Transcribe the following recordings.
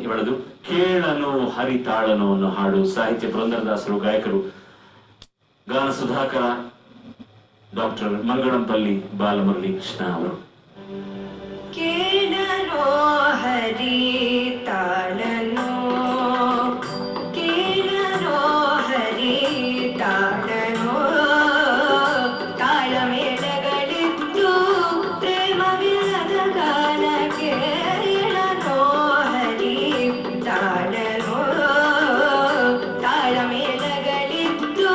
ಇವಳದು ಕೇಳನು ಹರಿತಾಳನು ಅನ್ನೋ ಹಾಡು. ಸಾಹಿತ್ಯ ಪುರಂದರದಾಸರು, ಗಾಯಕರು ಗಾನ ಸುಧಾಕರ ಡಾಕ್ಟರ್ ಮಂಗಳಂಪಲ್ಲಿ ಬಾಲಮುರಳಿ ಕೃಷ್ಣ ಅವರು. ಕೇಳನೋ ಹರಿತಾಳನು, ಕೇಳನೋ ಹರಿತಾಳನು, ತಾಳಮೇಳಗಳಿದ್ದು ಪ್ರೇಮವಿಲ್ಲದ ಗಾನ. ಕೇಳನೋ ಹರಿತಾಳನು, ತಾಳಮೇಳಗಳಿದ್ದು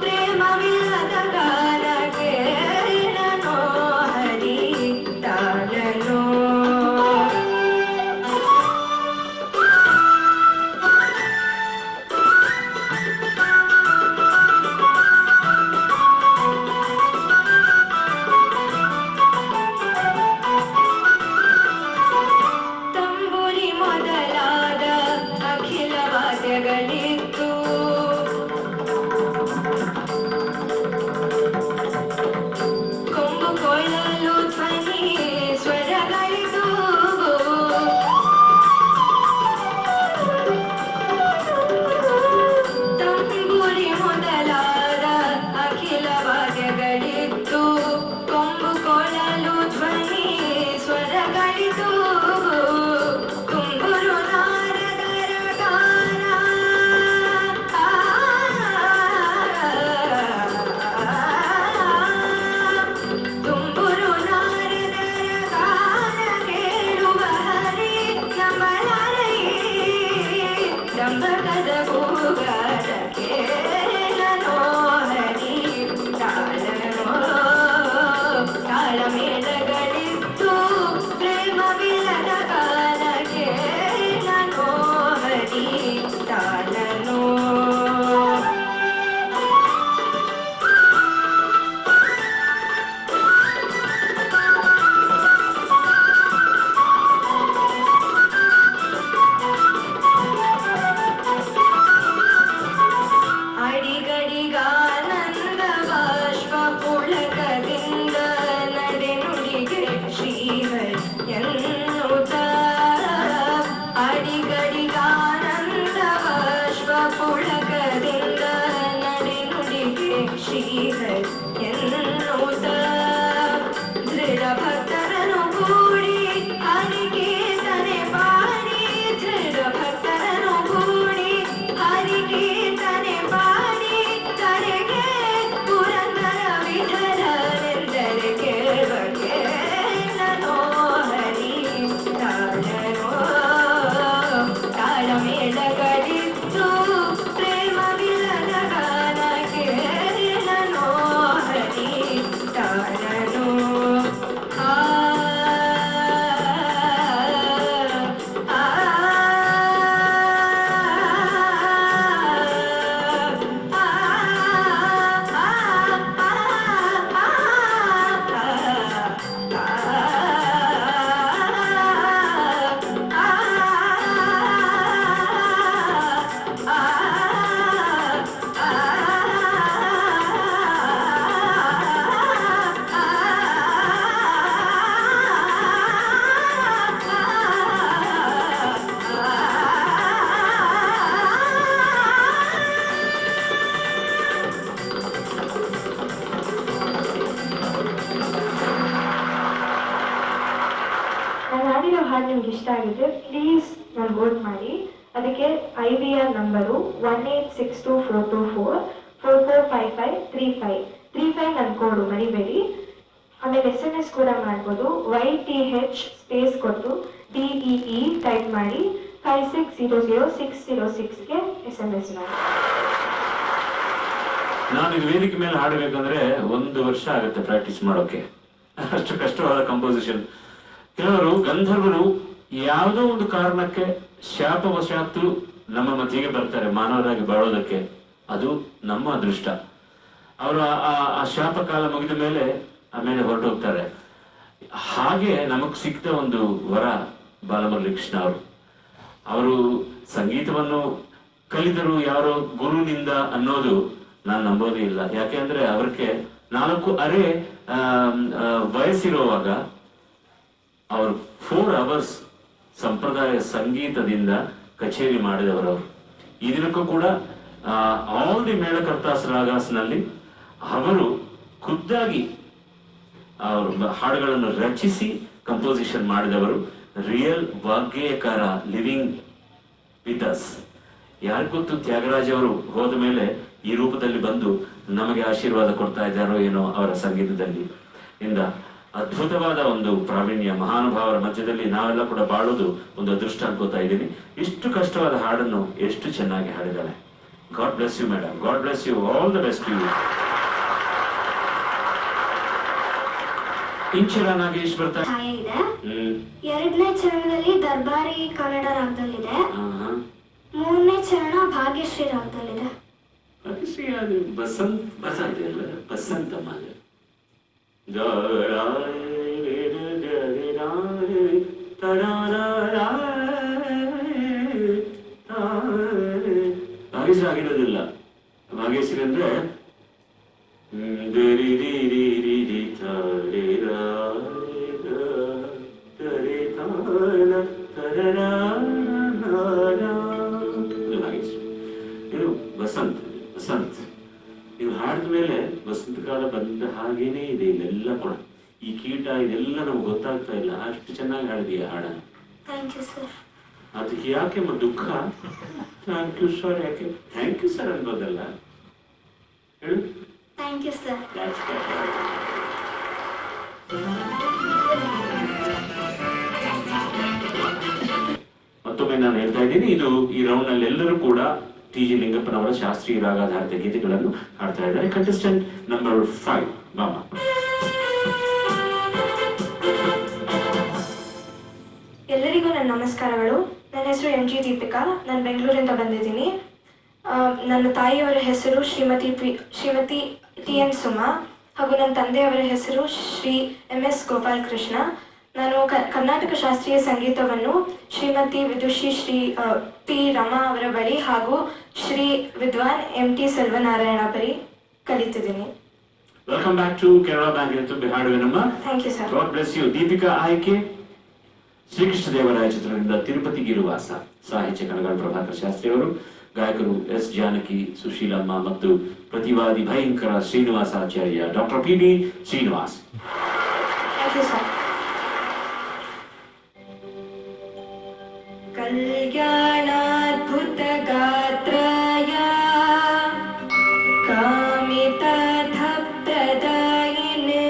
ಪ್ರೇಮವಿಲ್ಲದ ಗಾನ. ಕೇಳನೋ ಹರಿತಾಳನು. ತಂಬುರಿ ಮೊದಲಾದ ಅಖಿಲ ವಾದ್ಯಗಳಿತ್ತು, ಕೊಂಬು ಕೊಳಲು ಧ್ವನಿ ಸ್ವರಗಳಿತು, ತಂಬುರಿ ಮೊದಲಾದ ಅಖಿಲ ವಾದ್ಯಗಳಿತ್ತು, ಕೊಂಬು ಕೊಳಲು ಧ್ವನಿ ಸ್ವರಗಳಿತು, ತುಂಬುರು ನಾರದರ ಗಾನ. ತುಂಬುರು ನಾರದರ ಗಾನ ಕೇಳುವ ಹರಿ ನಮಲರೈ, ದಂಬಕದ ಕೂಗಾಟ. ಕೇಳನೋ ಹರಿತಾಳನು, ತಾಳಮೇಳಗಳಿತ್ತು ಪ್ರೇಮವಿಲ್ಲದ ಗಾನ. ಕೇಳನೋ ಹರಿತಾಳನು. ಅಡಿಗಡಿಗಾನಂದ ಬಾಷ್ಪ ಪುಳಕದಿಂದ ನಡೆ ನುಡಿಗೆ ಶ್ರೀಹರಿ ಎನ್ನುತ್ತ, ಅಡಿಗಡಿಗಾನಂದ ಬಾಷ್ಪ ಪುಳಕದಿಂದ ನಡೆ ನುಡಿಗೆ ಶ್ರೀಹರಿ ಎನ್ನುತ್ತ, ದೃಢ ಭಕ್ತರನು ಕೂಡಿ ಹರಿಕೀರ್ತನೆ ಪಾಡಿ, ದೃಢ ಭಕ್ತರನು ಕೂಡಿ ಹರಿಕೀರ್ತನೆ ಪಾಡಿ, ಕರೆಗೆ ಪುರಂದರ ವಿಠಲನೆಂದರೆ ಕೇಳುವ. ಕೇಳನೋ ಹರಿತಾಳನು, ತಾಳಮೇಳಗಳಿತ್ತು ಪ್ರೇಮವಿಲ್ಲದ ಗಾನ. ಕೇಳನೋ ಹರಿತಾಳನು. ಆ ಆ ನಾನು ಹಾಡಿರೋ ಹಾಡು ನಿಮ್ಗೆ ಇಷ್ಟ ಆಗಿದ್ರೆ ಪ್ಲೀಸ್ ನಾನು ವೋಟ್ ಮಾಡಿ. ಅದಕ್ಕೆ IVR ನಂಬರು 186244445535 ನನ್ನ ಕೋಡು ಮರಿಬೇಡಿ. ಆಮೇಲೆ SMS ಕೂಡ ಮಾಡ್ಬೋದು. YTH ಸ್ಪೇಸ್ ಕೊಟ್ಟು DEE ಟೈಪ್ ಮಾಡಿ 56000606ಗೆ SMS ಮಾಡಿ. ನಾನು ಇದು ವೇದಿಕೆ ಮೇಲೆ ಹಾಡಬೇಕಂದ್ರೆ 1 ವರ್ಷ ಆಗುತ್ತೆ ಪ್ರಾಕ್ಟೀಸ್ ಮಾಡೋಕೆ, ಅಷ್ಟು ಕಷ್ಟವಾದ ಕಂಪೋಸಿಷನ್. ಕೆಲವರು ಗಂಧರ್ವರು ಯಾವುದೋ ಒಂದು ಕಾರಣಕ್ಕೆ ಶಾಪವಶಾತ್ತು ನಮ್ಮ ಮಧ್ಯೆಗೆ ಬರ್ತಾರೆ ಮಾನವರಾಗಿ ಬಾಳೋದಕ್ಕೆ. ಅದು ನಮ್ಮ ಅದೃಷ್ಟ. ಅವರು ಆ ಶಾಪ ಕಾಲ ಮುಗಿದ ಮೇಲೆ ಆಮೇಲೆ ಹೊರಟು ಹೋಗ್ತಾರೆ. ಹಾಗೆ ನಮಗ್ ಸಿಕ್ತ ಒಂದು ವರ ಬಾಲಮುರಳಿ ಕೃಷ್ಣ ಅವರು ಸಂಗೀತವನ್ನು ಕಲಿತರು ಯಾರೋ ಗುರುವಿನಿಂದ ಅನ್ನೋದು ನಾನು ನಂಬೋದೇ ಇಲ್ಲ. ಯಾಕೆ ಅಂದ್ರೆ ಅವ್ರಿಗೆ 4 ಅರೆ ವಯಸ್ಸಿರುವಾಗ ಅವರು 4 hours ಸಂಪ್ರದಾಯ ಸಂಗೀತದಿಂದ ಕಚೇರಿ ಮಾಡಿದವರು. ಈ ದಿನಕ್ಕೂ ಕೂಡ ಆಲ್ ದಿ ಮೇಳಕರ್ತಾಸ್ ರಾಗಾಸ್ನಲ್ಲಿ ಅವರು ಖುದ್ದಾಗಿ ಅವರು ಹಾಡುಗಳನ್ನು ರಚಿಸಿ ಕಂಪೋಸಿಷನ್ ಮಾಡಿದವರು. ರಿಯಲ್ ವಾಗ್ಗೇಯಕಾರ ಲಿವಿಂಗ್ ವಿತ್ ಅಸ್. ಯಾರು ಗೊತ್ತು ತ್ಯಾಗರಾಜ್ ಅವರು ಹೋದ ಮೇಲೆ ಈ ರೂಪದಲ್ಲಿ ಬಂದು ನಮಗೆ ಆಶೀರ್ವಾದ ಕೊಡ್ತಾ ಇದ್ದಾರೋ ಏನೋ ಅವರ ಸಂಗೀತದಲ್ಲಿ ಇಂದ ಅದ್ಭುತವಾದ ಒಂದು ಪ್ರಾವೀಣ್ಯ. ಮಹಾನುಭಾವರ ಮಧ್ಯದಲ್ಲಿ ನಾವೆಲ್ಲ ಕೂಡ ಬಾಳೋದು ಒಂದು ಅದೃಷ್ಟ ಅನ್ಕೋತಾ ಇದ್ದೀನಿ. ಇಷ್ಟು ಕಷ್ಟವಾದ ಹಾಡನ್ನು ಎಷ್ಟು ಚೆನ್ನಾಗಿ ಹಾಡಿದ್ದಾಳೆ. God bless you madam, God bless you, all the best you. Inchara Nagesh ಬರ್ತಾರೆ. ಇದೆ. ಎರಡನೇ ಚರಣದಲ್ಲಿ ದರ್ಬಾರಿ ಕನ್ನಡ ರಾಗದಲ್ಲಿದೆ. ಮೂರನೇ ಚರಣ ಭಾಗ್ಯಶ್ರೀ ರಾಗದಲ್ಲಿದೆ. ಭಾಗ್ಯಶ್ರೀ ಅದು ಬಸಂತ ಅಲ್ಲ, ಬಸಂತಮ್ಮ. ಭಾಗ್ಯಶ್ರೀ ಆಗಿರೋದಿಲ್ಲ. ಭಾಗ್ಯಶ್ರೀ ಅಂದ್ರೆ ಇದು ಬಸಂತ್. ಬಸಂತ್ ಇದು ಹಾಡಿದ ಮೇಲೆ ವಸಂತ ಕಾಲ ಬಂದ ಹಾಗೇನೆ ಇದೆ. ಇದೆಲ್ಲ ಕೂಡ ಈ ಕೀಟ ಇದೆಲ್ಲ ನಮ್ಗೆ ಗೊತ್ತಾಗ್ತಾ ಇಲ್ಲ. ಅಷ್ಟು ಚೆನ್ನಾಗಿ ಹಾಡಿದೀಯ ಹಾಡ. ಅದಕ್ಕೆ ಯಾಕೆ ದುಃಖ? Thank you sir. ಯಾಕೆ ಥ್ಯಾಂಕ್ ಯು ಸರ್ ಅನ್ಬೋದಲ್ಲ, ಹೇಳು. Thank you sir. ಮತ್ತೊಮ್ಮೆ ನಾನು ಹೇಳ್ತಾ ಇದ್ದೀನಿ, ಇದು ಈ ರೌಂಡ್ ನಲ್ಲಿ ಎಲ್ಲರೂ ಕೂಡ ಟಿ ಜಿ ಲಿಂಗಪ್ಪನವರ ಶಾಸ್ತ್ರೀಯ ರಾಗಾಧಾರಿತ ಗೀತೆಗಳನ್ನು ಹಾಡ್ತಾ ಇದ್ದಾರೆ. ಕಂಟೆಸ್ಟೆಂಟ್ ನಂಬರ್ 5 ಬಾಮ. ಎಲ್ಲರಿಗೂ ನನ್ನ ನಮಸ್ಕಾರಗಳು. ನನ್ನ ಹೆಸರು MG ದೀಪಿಕಾ. ನಾನು ಬೆಂಗಳೂರಿಂದ ಬಂದಿದ್ದೀನಿ. ನನ್ನ ತಾಯಿಯವರ ಹೆಸರು ಶ್ರೀಮತಿ TN ಸುಮಾ ಹಾಗೂ ನನ್ನ ತಂದೆಯವರ ಹೆಸರು ಶ್ರೀ MS ಗೋಪಾಲಕೃಷ್ಣ. ನಾನು ಕರ್ನಾಟಕ ಶಾಸ್ತ್ರೀಯ ಸಂಗೀತವನ್ನು ಶ್ರೀಮತಿ ವಿದುಷಿ ಶ್ರೀ P ರಮಾ ಅವರ ಬಳಿ ಹಾಗೂ ಶ್ರೀ ವಿದ್ವಾನ್ MT ಸೆಲ್ವನಾರಾಯಣ ಬಳಿ ಕಲಿತಿದ್ದೀನಿ. ವೆಲ್ಕಮ್ ಬ್ಯಾಕ್ ಟು ಕೇರಳ ಬ್ಯಾಂಕ್ ತುಂಬಿ ಹಾಡುವೆನಮ್ಮ. Thank you sir. God bless you. Deepika ಆಯ್ಕೆ ಶ್ರೀಕೃಷ್ಣ ದೇವರಾಯ ಚಿತ್ರದಿಂದ ತಿರುಪತಿ ಗಿರುವಾಸ. ಸಾಹಿತ್ಯ ಕನಗಾಳ್ ಪ್ರಭಾಕರ್ ಶಾಸ್ತ್ರಿ ಅವರು, ಗಾಯಕರು S ಜಾನಕಿ, ಸುಶೀಲಮ್ಮ ಮತ್ತು Prativadi Bhayankara Srinivasacharya doctor PB Srinivas. Thank you sir. ಕಲ್ಯಾಣಾದ್ಭುತ ಗಾತ್ರಾಯ ಕಾಮಿತಾರ್ಥ ಪ್ರದಾಯಿನೇ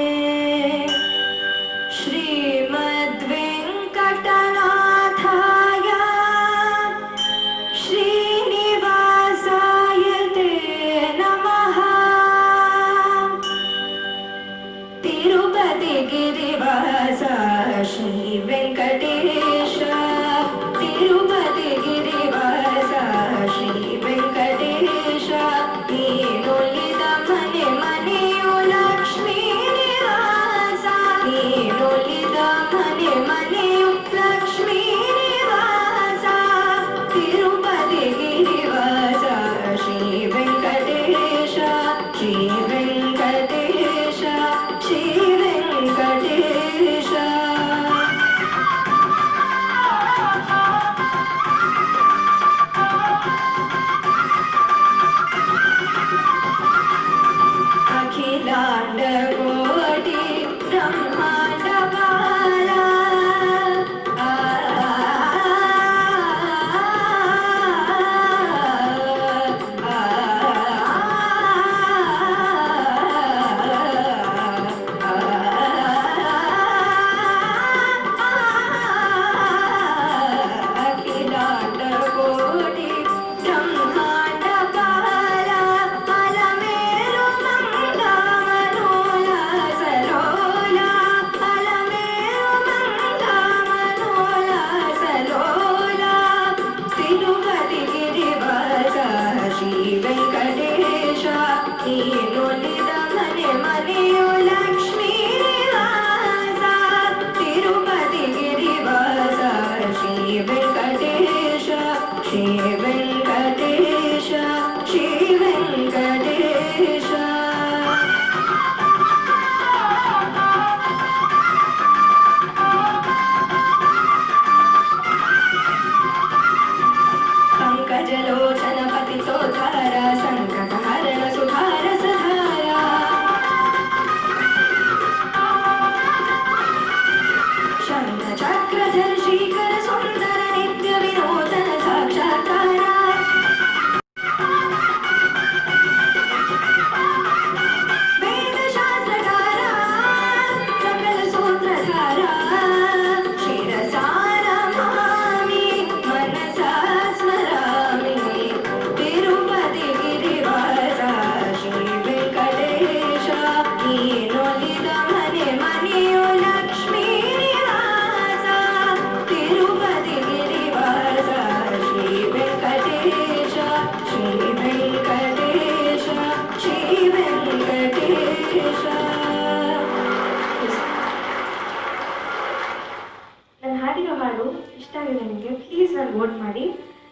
ಶ್ರೀಮದ್ ವೆಂಕಟನಾಥಾಯ ಶ್ರೀನಿವಾಸಾಯ ತೇ ನಮಃ. ತಿರುಪತಿ ಗಿರಿವಾಸ ಶ್ರೀ ವೆಂಕಟೇಶ, ತಿರುಪತಿ ಗಿರಿವಾಸ ಶ್ರೀ ವೆಂಕಟೇಶ. ನೀನೊಲಿದ ಮನೆ ಮನೆಯು ಲಕ್ಷ್ಮೀ ನಿವಾಸ, ನೀನೊಲಿದ ಮನೆ ಮನೆಯು ಲಕ್ಷ್ಮೀ ನಿವಾಸ. ತಿರುಪತಿ ಗಿರಿವಾಸ ಶ್ರೀ ವೆಂಕಟೇಶ, ಶ್ರೀ ವೆಂಕಟೇಶ, ಶ್ರೀ ವೆಂಕಟೇಶ. ಅಖಿಲಾಂಡ ಕೋಟಿ ಬ್ರಹ್ಮಾಂಡ ಬಾಲ, ಅಖಿಲಾಂಡ ಕೋಟಿ ಬ್ರಹ್ಮಾಂಡ ಬಾಲ, ಅಲಮೇಲು ಮಂಗಮನೋಲ ಸರೋಲ, ಅಲಮೇಲು ಮಂಗಮನೋಲ ಸರೋಲ. ತಿರುಪತಿ ಗಿರಿವಾಸ ಶ್ರೀ ವೆಂಕಟೇಶ, ನೀನೊಲಿದ ಮನೆ ಮನೆಯು ಲಕ್ಷ್ಮೀ ನಿವಾಸ. ತಿರುಪತಿ ಗಿರಿವಾಸ ಶ್ರೀ ವೆಂಕಟೇಶ, ಶ್ರೀ ವೆಂಕಟೇಶ, ಶ್ರೀ ವೆಂಕಟೇಶ. ನಾಮಿನೇಷನ್ಗೆ ಪ್ಲೀಸ್ ನಾನು ವೋಟ್ ಮಾಡಿ.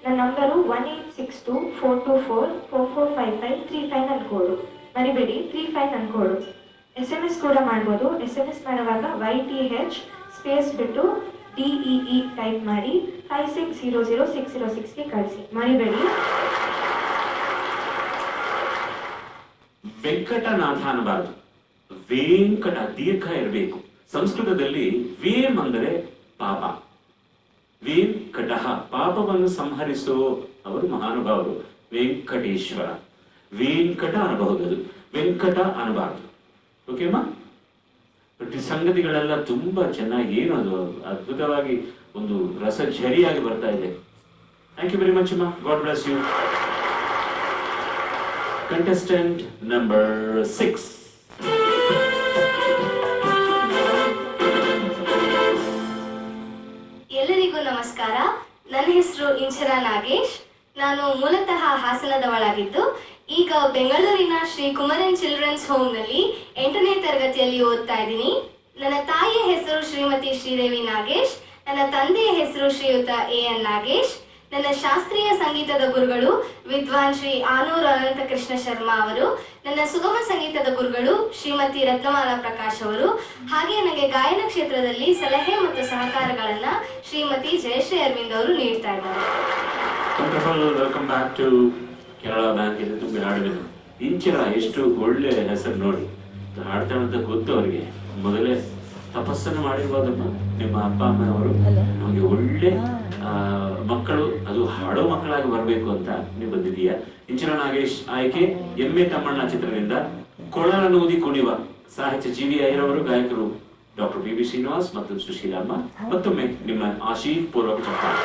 ನನ್ನ ನಂಬರು 1862-424-4455-35 ನನ್ನ ಕೋಡು. ಮರಿಬೇಡಿ, 35 ನನ್ನ ಕೋಡು. SMS ಕೂಡ ಮಾಡ್ಬೋದು. SMS ಮಾಡುವಾಗ YTH ಸ್ಪೇಸ್ ಬಿಟ್ಟು DEE ಟೈಪ್ ಮಾಡಿ 5600-606ಗೆ ಕಳಿಸಿ. ಮರಿಬೇಡಿ. ವೆಂಕಟನಾಥ ಅನ್ನಬಾರದು, ವೆಂಕಟ ದೀರ್ಘ ಇರಬೇಕು. ಸಂಸ್ಕೃತದಲ್ಲಿ ವೇಮ್ ಅಂದರೆ ಪಾಪ, ವೆಂಕಟ ಪಾಪವನ್ನು ಸಂಹರಿಸೋ ಅವರು ಮಹಾನುಭಾವರು ವೆಂಕಟೇಶ್ವರ. ವೆಂಕಟ ಅನ್ನಬಹುದು, ಅದು ವೆಂಕಟ ಅನ್ನಬಾರದು. ಓಕೆಮ್ಮ? ಬಟ್ ಈ ಸಂಗತಿಗಳೆಲ್ಲ ತುಂಬಾ ಚೆನ್ನಾಗಿ ಏನು ಅದು ಅದ್ಭುತವಾಗಿ ಒಂದು ರಸಝರಿಯಾಗಿ ಬರ್ತಾ ಇದೆ. ಥ್ಯಾಂಕ್ ಯು ವೆರಿ ಮಚ್ ಅಮ್ಮ. God bless you. Contestant number 6. ಎಲ್ಲರಿಗೂ ನಮಸ್ಕಾರ. ನನ್ನ ಹೆಸರು ಇಂಚರಾ ನಾಗೇಶ್. ನಾನು ಮೂಲತಃ ಹಾಸನದವಳಾಗಿದ್ದು ಈಗ ಬೆಂಗಳೂರಿನ ಶ್ರೀ ಕುಮರನ್ ಚಿಲ್ಡ್ರನ್ಸ್ ಹೋಮ್ನಲ್ಲಿ 8ನೇ ತರಗತಿಯಲ್ಲಿ ಓದ್ತಾ ಇದ್ದೀನಿ. ನನ್ನ ತಾಯಿಯ ಹೆಸರು ಶ್ರೀಮತಿ ಶ್ರೀದೇವಿ ನಾಗೇಶ್. ನನ್ನ ತಂದೆಯ ಹೆಸರು ಶ್ರೀಯುತ AN ನಾಗೇಶ್. ನನ್ನ ಶಾಸ್ತ್ರೀಯ ಸಂಗೀತದ ಗುರುಗಳು ವಿದ್ವಾನ್ ಶ್ರೀ ಆನೂರ್ ಅನಂತಕೃಷ್ಣ ಶರ್ಮಾ ಅವರು. ನನ್ನ ಸುಗಮ ಸಂಗೀತದ ಗುರುಗಳು ಶ್ರೀಮತಿ ರತ್ನಮಾಲಾ ಪ್ರಕಾಶ್ ಅವರು. ಹಾಗೆ ನನಗೆ ಗಾಯನ ಕ್ಷೇತ್ರದಲ್ಲಿ ಸಲಹೆ ಮತ್ತು ಸಹಕಾರಗಳನ್ನ ಶ್ರೀಮತಿ ಜಯಶ್ರೀ ಅರವಿಂದ್ ಅವರು ನೀಡ್ತಾ ಇದ್ದಾರೆ. Welcome back to Kerala bank. ಇದು ತುಂಬ ಹಾಡುಗಳು. ಇಂಚಿರ ಎಷ್ಟು ಒಳ್ಳೆ ಹೆಸರು ನೋಡಿ, ಹಾಡ್ತಾಳೆ ಅಂತ ಗೊತ್ತು ಅವರಿಗೆ. ಮೊದಲೇ ತಪಸ್ಸನ್ನು ಮಾಡಿರ್ಬೋದಮ್ಮ ನಿಮ್ಮ ಅಪ್ಪ ಅಮ್ಮ ಅವರು, ನಮಗೆ ಒಳ್ಳೆ ಮಕ್ಕಳು, ಅದು ಹಾಡೋ ಮಕ್ಕಳಾಗಿ ಬರಬೇಕು ಅಂತ ನೀವು ಬಂದಿದೀಯಾ. ಇಂಚಿರ ನಾಗೇಶ್ ಆಯ್ಕೆ ಎಮ್ಮೆ ತಮ್ಮಣ್ಣ ಚಿತ್ರದಿಂದ ಕೊಳಲನೂದಿ ಕುಣಿವ. ಸಾಹಿತ್ಯ GV ಅಯ್ಯರ್ ಅವರು, ಗಾಯಕರು ಡಾಕ್ಟರ್ BB ಶ್ರೀನಿವಾಸ್ ಮತ್ತು ಸುಶೀಲಮ್ಮ. ಮತ್ತೊಮ್ಮೆ ನಿಮ್ಮ ಆಶೀರ್ ಪೂರ್ವಕ ಚಪ್ಪಾಳೆ.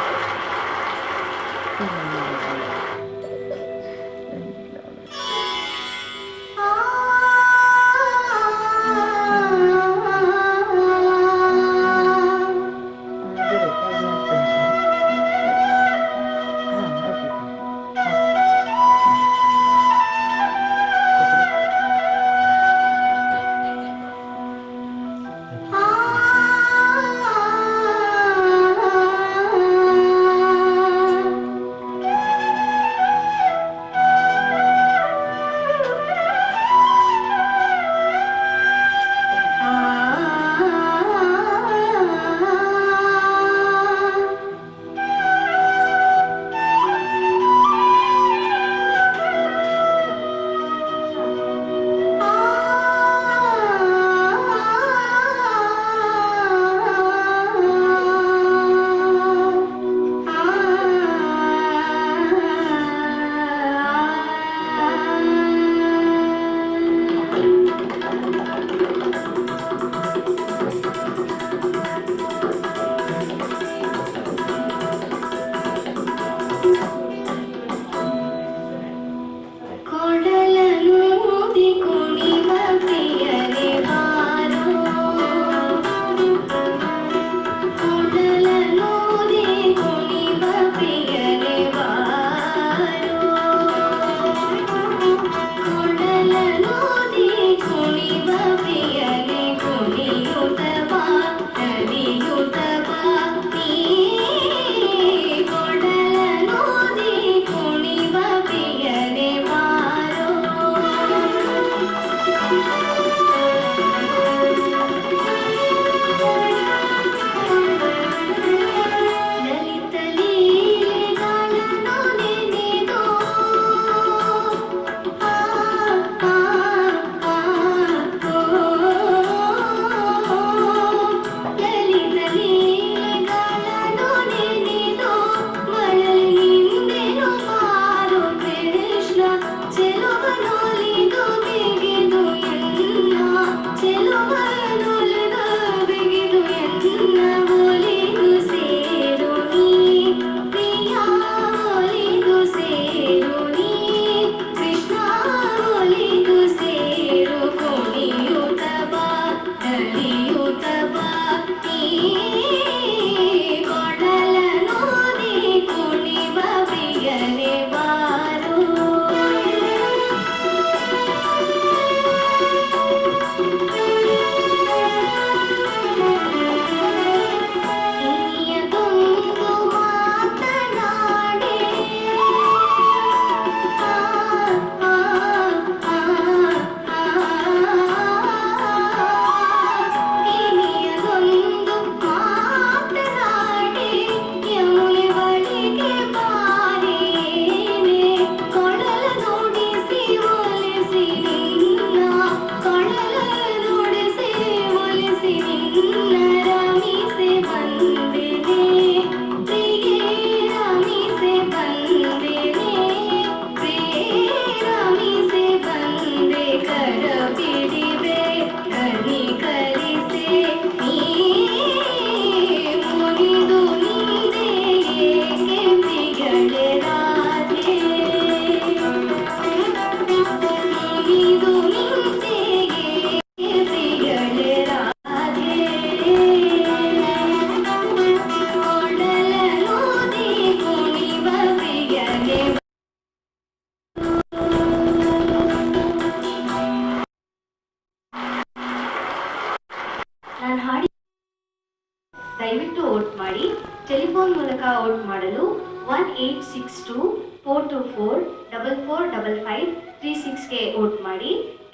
ಟೆಲಿಫೋನ್ ಮೂಲಕ ವೋಟ್ ಮಾಡಲು 1862-424-445536ಗೆ ವೋಟ್ ಮಾಡಿ.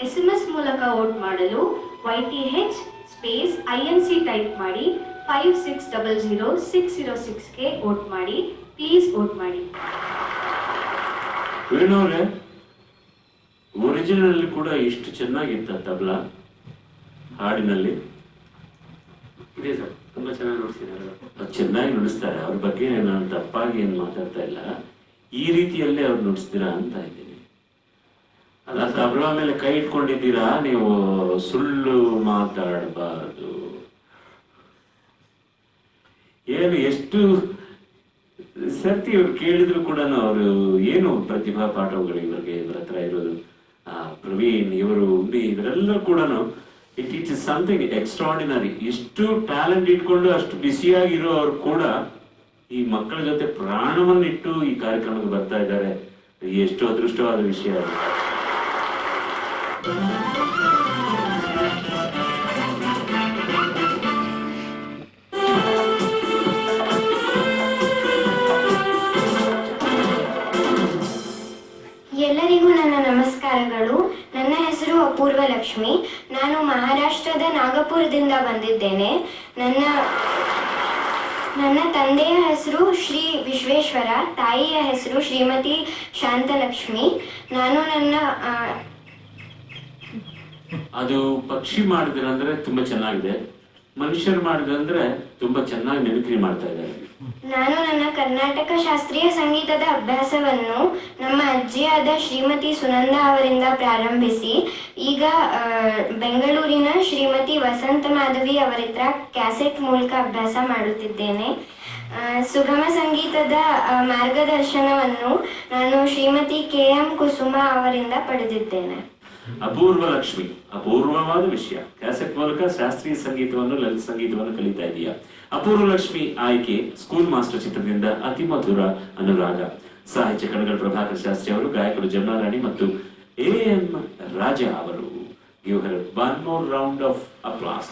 SMS ಮೂಲಕ ವೋಟ್ ಮಾಡಲು YTH ಸ್ಪೇಸ್ INC ಟೈಪ್ ಮಾಡಿ 5600-606ಗೆ ವೋಟ್ ಮಾಡಿ. ಪ್ಲೀಸ್ ವೋಟ್ ಮಾಡಿ. ವೇಣುವ್ರೆ, ಒರಿಜಿನಲ್ ಕೂಡ ಇಷ್ಟು ಚೆನ್ನಾಗಿತ್ತ ತಬಲಾ ಹಾಡಿನಲ್ಲಿ? ಇದೆ ಸರ್, ತುಂಬಾ ಚೆನ್ನಾಗಿ ನೋಡ್ತಿದ್ದಾರೆ. ಚೆನ್ನಾಗಿ ನುಡಿಸ್ತಾರೆ. ಅವ್ರ ಬಗ್ಗೆ ನಾನು ತಪ್ಪಾಗಿ ಏನು ಮಾತಾಡ್ತಾ ಇಲ್ಲ. ಈ ರೀತಿಯಲ್ಲೇ ಅವ್ರು ನುಡಿಸ್ತೀರಾ ಅಂತ ಇದ್ದೀನಿ. ಅಲ್ಲ, ತಬಲಾ ಮೇಲೆ ಕೈ ಇಟ್ಕೊಂಡಿದ್ದೀರಾ ನೀವು, ಸುಳ್ಳು ಮಾತಾಡಬಾರದು. ಏನು ಎಷ್ಟು ಸರ್ತಿ ಇವ್ರು ಕೇಳಿದ್ರು ಕೂಡ ಅವರು ಏನು ಪ್ರತಿಭಾ ಪಾಠಗಳು ಇವರ ಹತ್ರ ಇರೋದು. ಪ್ರವೀಣ್, ಇವರು ಇವರೆಲ್ಲ ಕೂಡ ಇಟ್ ಇಸ್ ಸಮಥಿಂಗ್ ಎಕ್ಸ್ಟ್ರಾರ್ಡಿನರಿ. ಇಷ್ಟು ಟ್ಯಾಲೆಂಟ್ ಇಟ್ಕೊಂಡು ಅಷ್ಟು ಬಿಸಿಯಾಗಿರೋರು ಕೂಡ ಈ ಮಕ್ಕಳ ಜೊತೆ ಪ್ರಾಣವನ್ನಿಟ್ಟು ಈ ಕಾರ್ಯಕ್ರಮಕ್ಕೆ ಬರ್ತಾ ಇದ್ದಾರೆ. ಎಷ್ಟು ಅದೃಷ್ಟವಾದ ವಿಷಯ ಅದು. ಎಲ್ಲರಿಗೂ ನನ್ನ ನಮಸ್ಕಾರಗಳು. ನನ್ನ ಹೆಸರು ಅಪೂರ್ವ ಲಕ್ಷ್ಮಿ. ನಾನು ಮಹಾರಾಷ್ಟ್ರದ ನಾಗಪುರದಿಂದ ಬಂದಿದ್ದೇನೆ. ನನ್ನ ತಂದೆಯ ಹೆಸರು ಶ್ರೀ ವಿಶ್ವೇಶ್ವರ, ತಾಯಿಯ ಹೆಸರು ಶ್ರೀಮತಿ ಶಾಂತಲಕ್ಷ್ಮಿ. ನಾನು ಅದು ಪಕ್ಷಿ ಮಾಡಿದ್ರಂದ್ರೆ ತುಂಬಾ ಚೆನ್ನಾಗಿದೆ, ಮನುಷ್ಯರು ಮಾಡಿದ್ರಂದ್ರೆ ತುಂಬಾ ಚೆನ್ನಾಗಿ ಮಿಮಿಕ್ರಿ ಮಾಡ್ತಾ ಇದ್ದಾರೆ. ನಾನು ನನ್ನ ಕರ್ನಾಟಕ ಶಾಸ್ತ್ರೀಯ ಸಂಗೀತದ ಅಭ್ಯಾಸವನ್ನು ನಮ್ಮ ಅಜ್ಜಿಯಾದ ಶ್ರೀಮತಿ ಸುನಂದ ಅವರಿಂದ ಪ್ರಾರಂಭಿಸಿ ಈಗ ಬೆಂಗಳೂರಿನ ಶ್ರೀಮತಿ ವಸಂತ ಮಾಧವಿ ಅವರಿದ್ರ ಕ್ಯಾಸೆಟ್ ಮೂಲಕ ಅಭ್ಯಾಸ ಮಾಡುತ್ತಿದ್ದೇನೆ. ಸುಗಮ ಸಂಗೀತದ ಮಾರ್ಗದರ್ಶನವನ್ನು ನಾನು ಶ್ರೀಮತಿ KM ಕುಸುಮ ಅವರಿಂದ ಪಡೆದಿದ್ದೇನೆ. ಅಪೂರ್ವ ಲಕ್ಷ್ಮಿ, ಅಪೂರ್ವವಾದ ವಿಷಯ. ಕ್ಯಾಸೆಟ್ ಮೂಲಕ ಶಾಸ್ತ್ರೀಯ ಸಂಗೀತವನ್ನು, ಲಲಿತ ಸಂಗೀತವನ್ನು ಕಲಿತಾ ಇದೆಯಾ. ಅಪೂರ್ವ ಲಕ್ಷ್ಮಿ ಆಯ್ಕೆ ಸ್ಕೂಲ್ ಮಾಸ್ಟರ್ ಚಿತ್ರದಿಂದ ಅತಿ ಮಧುರ ಅನುರಾಗ. ಸಾಹಿತ್ಯ ಕಣಗಳ ಪ್ರಭಾಕರ್ ಶಾಸ್ತ್ರಿ ಅವರು, ಗಾಯಕರು ಜಮುನಾರಾಣಿ ಮತ್ತು AM ರಾಜಾ ಅವರು. Give her one more round of applause.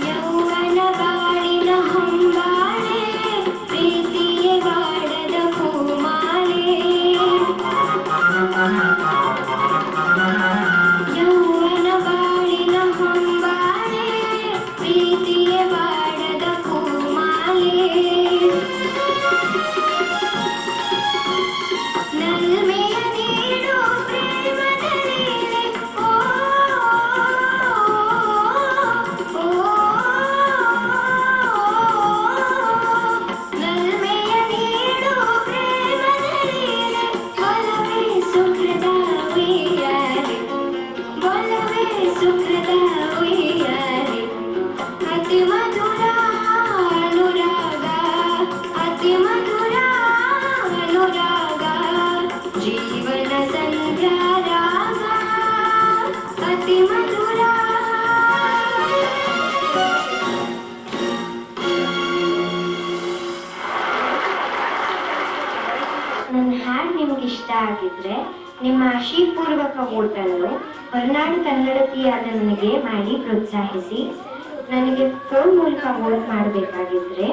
ಯೌವನ ಬಾಳಿನ ಹೊಂಬಾಳೆ ನನ್ನ ಹಾಡು ನಿಮ್ಗೆ ಇಷ್ಟ ಆಗಿದ್ರೆ ನಿಮ್ಮ ಆಶೀಪೂರ್ವಕ ಓಟನ್ನು ಹೊರನಾಡು ಕನ್ನಡತಿಯಾದ ನನಗೆ ಮಾಡಿ ಪ್ರೋತ್ಸಾಹಿಸಿ. ನನಗೆ ಫೋನ್ ಮೂಲಕ ವೋಟ್ ಮಾಡಬೇಕಾಗಿದ್ರೆ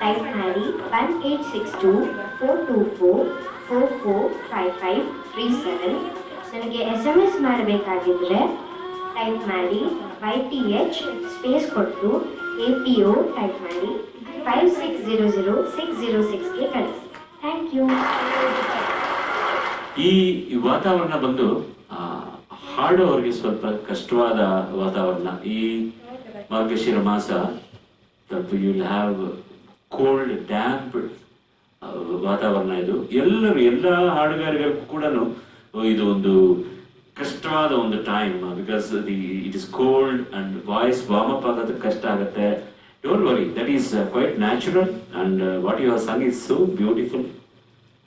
ಟೈಪ್ ಮಾಡಿ 1862-424-445537. ನನಗೆ SMS ಮಾಡಬೇಕಾಗಿದ್ರೆ ಟೈಪ್ ಮಾಡಿ YTH ಸ್ಪೇಸ್ ಕೊಟ್ಟು APO ಟೈಪ್ ಮಾಡಿ 5600-606ಗೆ ಕಳಿಸಿ. Thank you. ಈ ವಾತಾವರಣ ಬಂದು ಹಾಡೋರಿಗೆ ಸ್ವಲ್ಪ ಕಷ್ಟವಾದ ವಾತಾವರಣ. ಈ ಮಾರ್ಗಶಿರ ಮಾಸ you will have cold damp ವಾತಾವರಣ. ಇದು ಎಲ್ಲ ಹಾಡುಗಾರಿಗೂ ಕೂಡ ಇದು ಒಂದು ಕಷ್ಟವಾದ ಒಂದು time, because it is cold and voice warm up ಆಗೋದಕ್ಕೆ ಕಷ್ಟ ಆಗುತ್ತೆ. Don't worry, that is quite natural and what you have sung is so beautiful.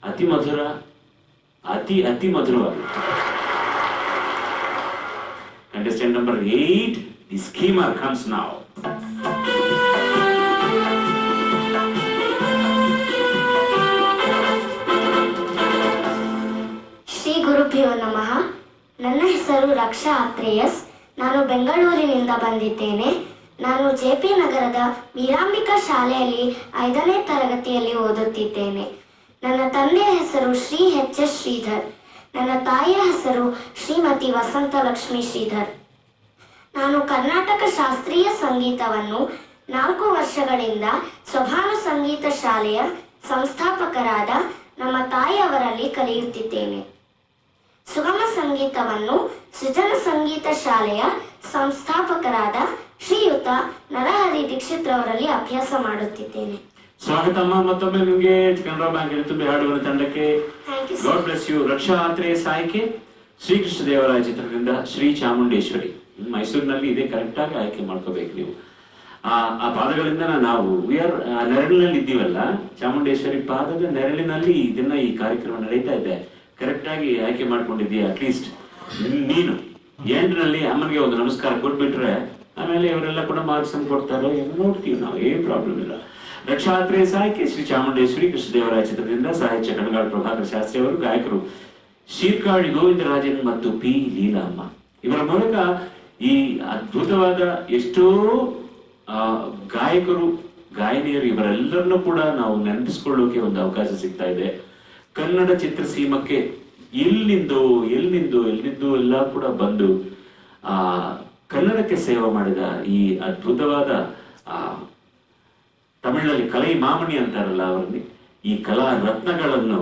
ಅತಿ ಮಧುರ, ಅತಿ ಮಧುರವಾಗುತ್ತೆ. Contestant number 8, the schemer comes now. Shri ಗುರುಭ್ಯೋ ನಮಃ. ನನ್ನ ಹೆಸರು ರಕ್ಷಾ ಆತ್ರೇಯಸ್. ನಾನು ಬೆಂಗಳೂರಿನಿಂದ ಬಂದಿದ್ದೇನೆ. ನಾನು JP ನಗರದ ಮೀರಾಂಬಿಕಾ ಶಾಲೆಯಲ್ಲಿ 5ನೇ ತರಗತಿಯಲ್ಲಿ ಓದುತ್ತಿದ್ದೇನೆ. ನನ್ನ ತಂದೆಯ ಹೆಸರು ಶ್ರೀ HS ಶ್ರೀಧರ್. ನನ್ನ ತಾಯಿಯ ಹೆಸರು ಶ್ರೀಮತಿ ವಸಂತಲಕ್ಷ್ಮಿ ಶ್ರೀಧರ್. ನಾನು ಕರ್ನಾಟಕ ಶಾಸ್ತ್ರೀಯ ಸಂಗೀತವನ್ನು 4 ವರ್ಷಗಳಿಂದ ಸೊಬಾನು ಸಂಗೀತ ಶಾಲೆಯ ಸಂಸ್ಥಾಪಕರಾದ ನಮ್ಮ ತಾಯಿಯವರಲ್ಲಿ ಕಲಿಯುತ್ತಿದ್ದೇನೆ. ಸುಗಮ ಸಂಗೀತವನ್ನು ಸೃಜನ ಸಂಗೀತ ಶಾಲೆಯ ಸಂಸ್ಥಾಪಕರಾದ ಶ್ರೀಯುತ ನರಹರಿ ದೀಕ್ಷಿತ್ ರವರಲ್ಲಿ ಅಭ್ಯಾಸ ಮಾಡುತ್ತಿದ್ದೇನೆ. ಸ್ವಾಗತಮ್ಮ ಮತ್ತೊಮ್ಮೆ ನಿಮಗೆ ಕನ್ನಡ ಬ್ಯಾಂಕ್ ತುಂಬಿ ಹಾಡುಗಳ ತಂಡಕ್ಕೆ. God bless you. Raksha Atreyas ಆಯ್ಕೆ ಶ್ರೀಕೃಷ್ಣ ದೇವರಾಯ ಚಿತ್ರದಿಂದ ಶ್ರೀ ಚಾಮುಂಡೇಶ್ವರಿ. ಮೈಸೂರಿನಲ್ಲಿ ಇದೇ ಕರೆಕ್ಟ್ ಆಗಿ ಆಯ್ಕೆ ಮಾಡ್ಕೋಬೇಕು ನೀವು. ಆ ಪಾದಗಳಿಂದ ನಾವು ನೆರಳಿನಲ್ಲಿ ಇದ್ದೀವಲ್ಲ, ಚಾಮುಂಡೇಶ್ವರಿ ಪಾದದ ನೆರಳಿನಲ್ಲಿ ಈ ಕಾರ್ಯಕ್ರಮ ನಡೀತಾ ಇದೆ. ಕರೆಕ್ಟ್ ಆಗಿ ಆಯ್ಕೆ ಮಾಡ್ಕೊಂಡಿದ್ದೀಯ. ಅಟ್ಲೀಸ್ಟ್ ನೀನು ಎಂಟ್ನಲ್ಲಿ ಅಮ್ಮನಿಗೆ ಒಂದು ನಮಸ್ಕಾರ ಕೊಟ್ಬಿಟ್ರೆ ಆಮೇಲೆ ಇವರೆಲ್ಲ ಕೂಡ ಮಾರ್ಕ್ಸ್ ಅನ್ನು ಕೊಡ್ತಾರೋ ಏನು ನೋಡ್ತೀವಿ ನಾವು, ಏನ್ ಪ್ರಾಬ್ಲಮ್ ಇಲ್ಲ. ರಕ್ಷಾ ಆತ್ರೇಯಸ್ ಆಯ್ಕೆ ಶ್ರೀ ಚಾಮುಂಡೇಶ್ವರಿ ಕೃಷ್ಣದೇವರಾಯ ಚಿತ್ರದಿಂದ. ಸಾಹಿತ್ಯ ಕಣಗಾಲ್ ಪ್ರಭಾಕರ್ ಶಾಸ್ತ್ರಿ ಅವರು, ಗಾಯಕರು ಶೀರ್ಕಾಳಿ ಗೋವಿಂದರಾಜನ್ ಮತ್ತು P. ಲೀಲಾಮ್ಮ. ಇವರ ಮೂಲಕ ಈ ಅದ್ಭುತವಾದ ಎಷ್ಟೋ ಗಾಯಕರು ಗಾಯನಿಯರು ಇವರೆಲ್ಲರನ್ನೂ ಕೂಡ ನಾವು ನೆನಪಿಸ್ಕೊಳ್ಳೋಕೆ ಒಂದು ಅವಕಾಶ ಸಿಗ್ತಾ ಇದೆ. ಕನ್ನಡ ಚಿತ್ರಸೀಮಕ್ಕೆ ಎಲ್ಲಿಂದೋ ಎಲ್ಲ ಕೂಡ ಬಂದು ಕನ್ನಡಕ್ಕೆ ಸೇವೆ ಮಾಡಿದ ಈ ಅದ್ಭುತವಾದ ತಮಿಳಲ್ಲಿ ಕಲೈ ಮಾಮಣಿ ಅಂತಾರಲ್ಲ ಅವರಲ್ಲಿ, ಈ ಕಲಾ ರತ್ನಗಳನ್ನು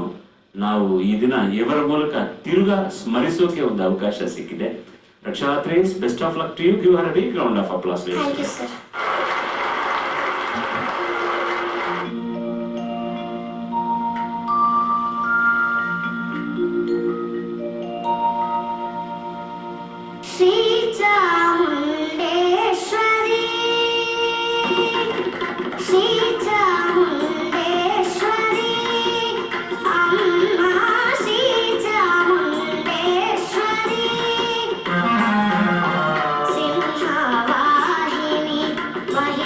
ನಾವು ಈ ದಿನ ಇವರ ಮೂಲಕ ತಿರುಗಾ ಸ್ಮರಿಸೋಕೆ ಒಂದು ಅವಕಾಶ ಸಿಕ್ಕಿದೆ. Raksha Atreyas, best of luck to you. Give her a big round of applause. Thank you sir. Shri Chamundeshwari, Shri Chamundeshwari, ಅಮ್ಮ ಶ್ರೀ ಚಾಮುಂಡೇಶ್ವರಿ, ಸಿಂಹವಾಹಿನಿ ಮಹಿ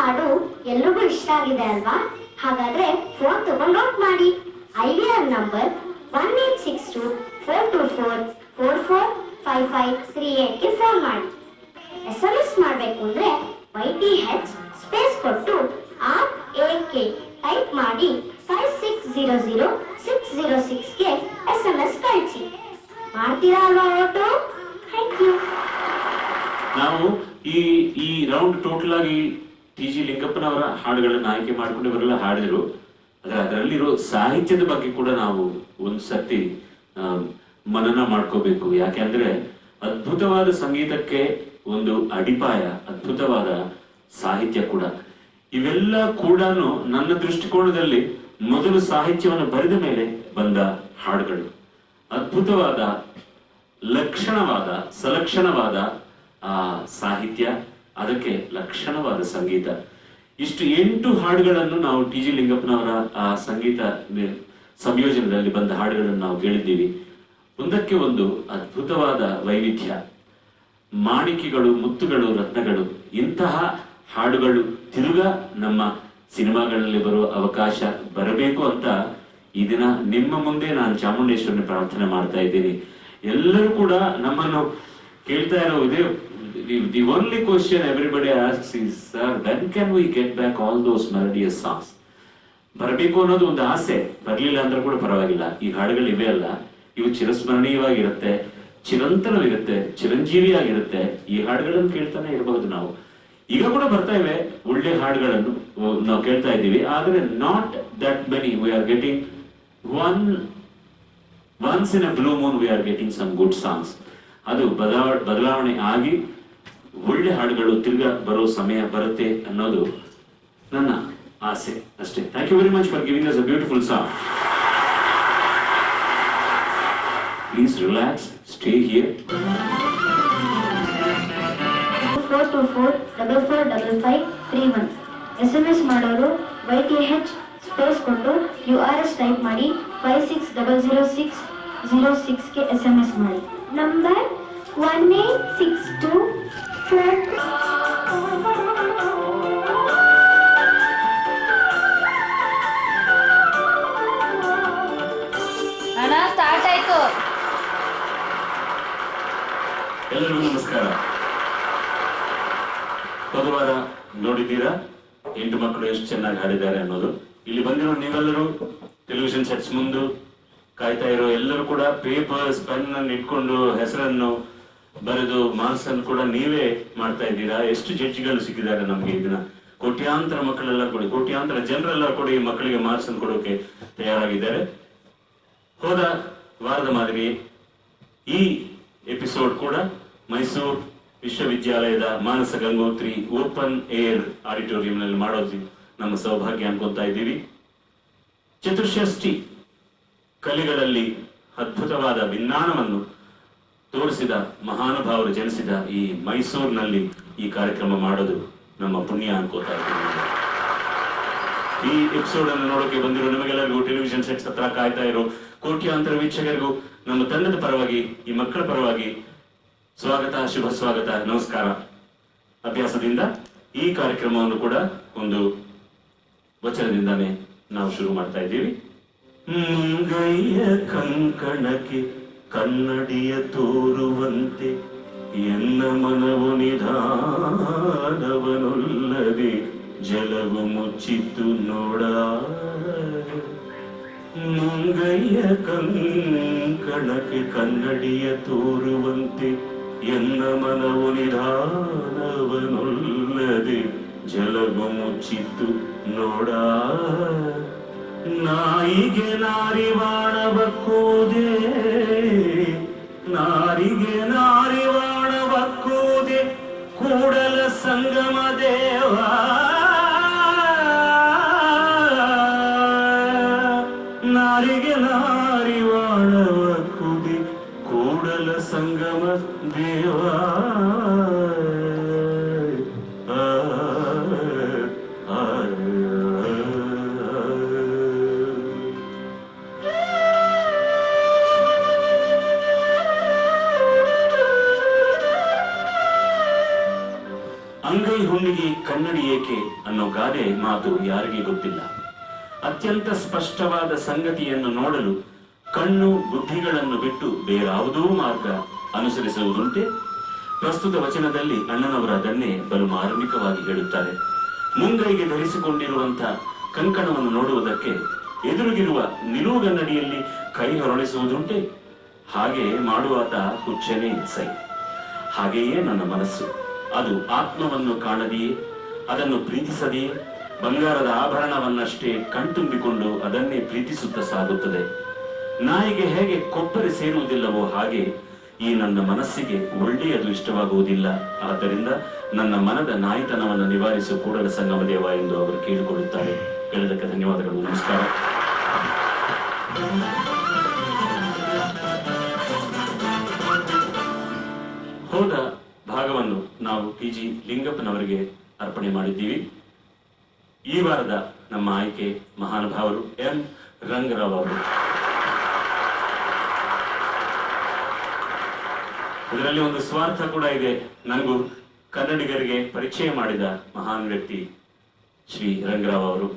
ಹಾಡು ಎಲ್ರಿಗೂ ಇಷ್ಟ ಆಗಿದೆ ಅಲ್ವಾ? ಹಾಗಾದ್ರೆ ಫೋನ್ ತಗೊಂಡು ನೋಟ್ ಮಾಡಿ. IVR ನಂಬರ್ 1862-424-445538ಗೆ ಫೋನ್ ಮಾಡಿ. SMS ಮಾಡಬೇಕು ಅಂದ್ರೆ YTH ಸ್ಪೇಸ್ ಕೊಟ್ಟು RAK ಟೈಪ್ ಮಾಡಿ 5600-606ಗೆ SMS ಕಳಿಸಿ. ಮಾಡ್ತೀರಾ ಅಲ್ವಾ ಓಟು? Thank you. ನಾವು ಈ ಈ ರೌಂಡ್ ಟೋಟಲ್ ಆಗಿ TG ಲಿಂಗಪ್ಪನವರ ಹಾಡುಗಳನ್ನು ಆಯ್ಕೆ ಮಾಡ್ಕೊಂಡು ಇವರೆಲ್ಲ ಹಾಡಿದ್ರು. ಆದ್ರೆ ಅದರಲ್ಲಿರೋ ಸಾಹಿತ್ಯದ ಬಗ್ಗೆ ಕೂಡ ನಾವು ಒಂದು ಸರ್ತಿ ಮನನ ಮಾಡ್ಕೋಬೇಕು. ಯಾಕೆಂದ್ರೆ ಅದ್ಭುತವಾದ ಸಂಗೀತಕ್ಕೆ ಒಂದು ಅಡಿಪಾಯ ಅದ್ಭುತವಾದ ಸಾಹಿತ್ಯ ಕೂಡ. ಇವೆಲ್ಲ ಕೂಡ ನನ್ನ ದೃಷ್ಟಿಕೋನದಲ್ಲಿ ಮೊದಲು ಸಾಹಿತ್ಯವನ್ನು ಬರೆದ ಮೇಲೆ ಬಂದ ಹಾಡುಗಳು. ಅದ್ಭುತವಾದ ಲಕ್ಷಣವಾದ ಸಲಕ್ಷಣವಾದ ಸಾಹಿತ್ಯ, ಅದಕ್ಕೆ ಲಕ್ಷಣವಾದ ಸಂಗೀತ. ಇಷ್ಟು 8 ಹಾಡುಗಳನ್ನು ನಾವು TG ಲಿಂಗಪ್ಪನವರ ಆ ಸಂಗೀತ ಸಂಯೋಜನದಲ್ಲಿ ಬಂದ ಹಾಡುಗಳನ್ನು ನಾವು ಕೇಳಿದ್ದೀವಿ. ಒಂದಕ್ಕೆ ಒಂದು ಅದ್ಭುತವಾದ ವೈವಿಧ್ಯ, ಮಾಣಿಕೆಗಳು, ಮುತ್ತುಗಳು, ರತ್ನಗಳು. ಇಂತಹ ಹಾಡುಗಳು ತಿರುಗ ನಮ್ಮ ಸಿನಿಮಾಗಳಲ್ಲಿ ಬರುವ ಅವಕಾಶ ಬರಬೇಕು ಅಂತ ಈ ದಿನ ನಿಮ್ಮ ಮುಂದೆ ನಾನು ಚಾಮುಂಡೇಶ್ವರನ ಪ್ರಾರ್ಥನೆ ಮಾಡ್ತಾ ಇದ್ದೀನಿ. ಎಲ್ಲರೂ ಕೂಡ ನಮ್ಮನ್ನು ಕೇಳ್ತಾ ಇರೋ ಇದೇ the only question everybody asks is, sir, when can we get back all those melodious songs? ಬರಬೇಕು ಅನ್ನೋದು ಒಂದು ಆಸೆ. ಬರ್ಲಿಲ್ಲ ಅಂದ್ರೆ ಕೂಡ ಪರವಾಗಿಲ್ಲ. ಈ ಹಾಡುಗಳು ಇವೆ ಅಲ್ಲ, ಇವು ಚಿರಸ್ಮರಣೀಯವಾಗಿರುತ್ತೆ, ಚಿರಂತನವಿರುತ್ತೆ, ಚಿರಂಜೀವಿಯಾಗಿರುತ್ತೆ. ಈ ಹಾಡುಗಳನ್ನು ಕೇಳ್ತಾನೆ ಇರಬಹುದು ನಾವು. ಈಗ ಕೂಡ ಬರ್ತಾ ಇವೆ ಒಳ್ಳೆ ಹಾಡುಗಳನ್ನು ನಾವು ಕೇಳ್ತಾ ಇದ್ದೀವಿ. ಆದ್ರೆ not that many. We are getting once in a blue moon we are getting some good songs. ಅದು ಬದಲಾವಣೆ ಆಗಿ ಒಳ್ಳೆ ಹಾಡುಗಳು ತಿರ್ಗಾ ಬರೋ ಸಮಯ ಬರುತ್ತೆ ಅನ್ನೋದು ನನ್ನ ಆಸೆ ಅಷ್ಟೇ. Thank you very much for giving us a beautiful song. Please relax, stay here. 424-445531. SMS ಮಾಡೋರು YTH ಸ್ಪೇಸ್ ಕೊಟ್ಟು QRS ಟೈಪ್ ಮಾಡಿ 5600-606ಗೆ SMS ಮಾಡಿ. ನಂಬರ್ 1862-4. ಅಣ್ಣ ಸ್ಟಾರ್ಟ್ ಆಯ್ತು. ಎಲ್ಲರಿಗೂ ನಮಸ್ಕಾರ. ಹೋದ ವಾರ ನೋಡಿದ್ದೀರಾ 8 ಮಕ್ಕಳು ಎಷ್ಟು ಚೆನ್ನಾಗಿ ಹಾಡಿದ್ದಾರೆ ಅನ್ನೋದು. ಇಲ್ಲಿ ಬಂದಿರೋ ನೀವೆಲ್ಲರೂ ಟೆಲಿವಿಷನ್ ಸೆಟ್ಸ್ ಮುಂದೆ ಕಾಯ್ತಾ ಇರೋ ಎಲ್ಲರೂ ಕೂಡ ಪೇಪರ್ಸ್ ಪೆನ್ ಅನ್ನು ಇಟ್ಕೊಂಡು ಹೆಸರನ್ನು ಬರೆದು ಮಾರ್ಕ್ಸ್ ಅನ್ನು ಕೂಡ ನೀವೇ ಮಾಡ್ತಾ ಇದ್ದೀರಾ. ಎಷ್ಟು ಜಡ್ಜಿಗಳು ಸಿಕ್ಕಿದ್ದಾರೆ ನಮ್ಗೆ ಈ ದಿನ. ಕೋಟ್ಯಾಂತರ ಮಕ್ಕಳೆಲ್ಲ ಕೊಡಿ, ಕೋಟ್ಯಾಂತರ ಜನರೆಲ್ಲ ಕೂಡ ಈ ಮಕ್ಕಳಿಗೆ ಮಾರ್ಕ್ಸ್ ಅನ್ನು ಕೊಡೋಕೆ ತಯಾರಾಗಿದ್ದಾರೆ. ಹೋದ ವಾರದ ಮಾದರಿ ಈ ಎಪಿಸೋಡ್ ಕೂಡ ಮೈಸೂರು ವಿಶ್ವವಿದ್ಯಾಲಯದ Manasa Gangotri open air auditorium ನಲ್ಲಿ ಮಾಡೋದು ನಮ್ಮ ಸೌಭಾಗ್ಯ ಅನ್ಕೊಂತಾ ಇದ್ದೀವಿ. ಚತುಷ್ಷಷ್ಠಿ ಕಲೆಗಳಲ್ಲಿ ಅದ್ಭುತವಾದ ವಿಜ್ಞಾನವನ್ನು ತೋರಿಸಿದ ಮಹಾನುಭಾವರು ಜನಿಸಿದ ಈ ಮೈಸೂರಿನಲ್ಲಿ ಈ ಕಾರ್ಯಕ್ರಮ ಮಾಡೋದು ನಮ್ಮ ಪುಣ್ಯ ಅನ್ಕೋತಾ ಇದ್ದೀವಿ. ಈ ಎಪಿಸೋಡ್ ಅನ್ನು ನೋಡೋಕೆ ಬಂದಿರೋ ನಿಮಗೆಲ್ಲರಿಗೂ, ಟೆಲಿವಿಷನ್ ಸೆಟ್ಸ್ ಹತ್ರ ಕಾಯ್ತಾ ಇರೋ ಕೋಟ್ಯಾಂತರ ವೀಕ್ಷಕರಿಗೂ ನಮ್ಮ ತಂಡದ ಪರವಾಗಿ, ಈ ಮಕ್ಕಳ ಪರವಾಗಿ ಸ್ವಾಗತ, ಶುಭ ಸ್ವಾಗತ, ನಮಸ್ಕಾರ. ಅಭ್ಯಾಸದಿಂದ ಈ ಕಾರ್ಯಕ್ರಮವನ್ನು ಕೂಡ ಒಂದು ವಚನದಿಂದಾನೇ ನಾವು ಶುರು ಮಾಡ್ತಾ ಇದ್ದೀವಿ. ಮುಂಗೈಯ ಕಂಕಣಕ್ಕೆ ಕನ್ನಡಿಯ ತೋರುವಂತೆ ಎನ್ನ ಮನವು ನಿಧಾನವನುಲ್ಲದೆ ಜಲವು ಮುಚ್ಚಿತ್ತು ನೋಡ. ಮುಂಗೈಯ ಕಂಕಣಕ್ಕೆ ಕನ್ನಡಿಯ ತೋರುವಂತೆ ಎನ್ನ ಮನವು ನಿಧಾನವನುಲ್ಲದೆ ಜಲವು ಮುಚ್ಚಿತ್ತು ನೋಡ. ನಾಯಿಗೆ ನಾರಿವಾಣವಕ್ಕೂದೆ, ನಾರಿಗೆ ನಾರಿವಾಣವಕ್ಕೂದೆ ಕೂಡಲ ಸಂಗಮ ದೇವ. ನಾರಿಗೆ ನಾರಿವಾಣವಕ್ಕೂದೆ ಕೂಡಲ ಸಂಗಮ ದೇವ. ಅಂಗೈ ಹುಣ್ಣಿಗೆ ಕನ್ನಡಿ ಏಕೆ ಅನ್ನೋ ಗಾದೆ ಮಾತು ಯಾರಿಗೆ ಗೊತ್ತಿಲ್ಲ. ಅತ್ಯಂತ ಸ್ಪಷ್ಟವಾದ ಸಂಗತಿಯನ್ನು ನೋಡಲು ಕಣ್ಣು ಬುದ್ಧಿಗಳನ್ನು ಬಿಟ್ಟು ಬೇರಾವುದೋ ಮಾರ್ಗ ಅನುಸರಿಸುವುದುಂಟೆ? ಪ್ರಸ್ತುತ ವಚನದಲ್ಲಿ ಅಣ್ಣನವರು ಅದನ್ನೇ ಬಲು ಮಾರ್ಮಿಕವಾಗಿ ಹೇಳುತ್ತಾರೆ. ಮುಂಗೈಗೆ ಧರಿಸಿಕೊಂಡಿರುವಂತಹ ಕಂಕಣವನ್ನು ನೋಡುವುದಕ್ಕೆ ಎದುರಿಗಿರುವ ನಿಲುವುಗನ್ನಡಿಯಲ್ಲಿ ಕೈ ಹೊರಳಿಸುವುದುಂಟೆ? ಹಾಗೆ ಮಾಡುವಾತ ಹುಚ್ಚನೇ ಸೈ. ಹಾಗೆಯೇ ನನ್ನ ಮನಸ್ಸು, ಅದು ಆತ್ಮವನ್ನು ಕಾಣದೆಯೇ, ಅದನ್ನು ಪ್ರೀತಿಸದೆಯೇ ಬಂಗಾರದ ಆಭರಣವನ್ನಷ್ಟೇ ಕಣ್ತುಂಬಿಕೊಂಡು ಅದನ್ನೇ ಪ್ರೀತಿಸುತ್ತಾ ಸಾಗುತ್ತದೆ. ನಾಯಿಗೆ ಹೇಗೆ ಕೊಬ್ಬರಿ ಸೇರುವುದಿಲ್ಲವೋ ಹಾಗೆ ಈ ನನ್ನ ಮನಸ್ಸಿಗೆ ಒಳ್ಳೆಯದು ಇಷ್ಟವಾಗುವುದಿಲ್ಲ. ಆದ್ದರಿಂದ ನನ್ನ ಮನದ ನಾಯಿತನವನ್ನು ನಿವಾರಿಸು ಕೂಡಲ ಸಂಗಮ ದೇವ ಎಂದು ಅವರು ಕೇಳಿಕೊಳ್ಳುತ್ತಾರೆ. ಕೇಳಿದಕ್ಕೆ ಧನ್ಯವಾದಗಳು. ನಮಸ್ಕಾರ. ಹೋದ ಭಾಗವನ್ನು ನಾವು PG ಲಿಂಗಪ್ಪನವರಿಗೆ ಅರ್ಪಣೆ ಮಾಡಿದ್ದೀವಿ. ಈ ವಾರದ ನಮ್ಮ ಆಯ್ಕೆ ಮಹಾನುಭಾವರು M ರಂಗರಾವ್ ಅವರು. ಇದರಲ್ಲಿ ಒಂದು ಸ್ವಾರ್ಥ ಕೂಡ ಇದೆ. ನನಗೂ ಕನ್ನಡಿಗರಿಗೆ ಪರಿಚಯ ಮಾಡಿದ ಮಹಾನ್ ವ್ಯಕ್ತಿ ಶ್ರೀ ರಂಗರಾವ್ ಅವರು.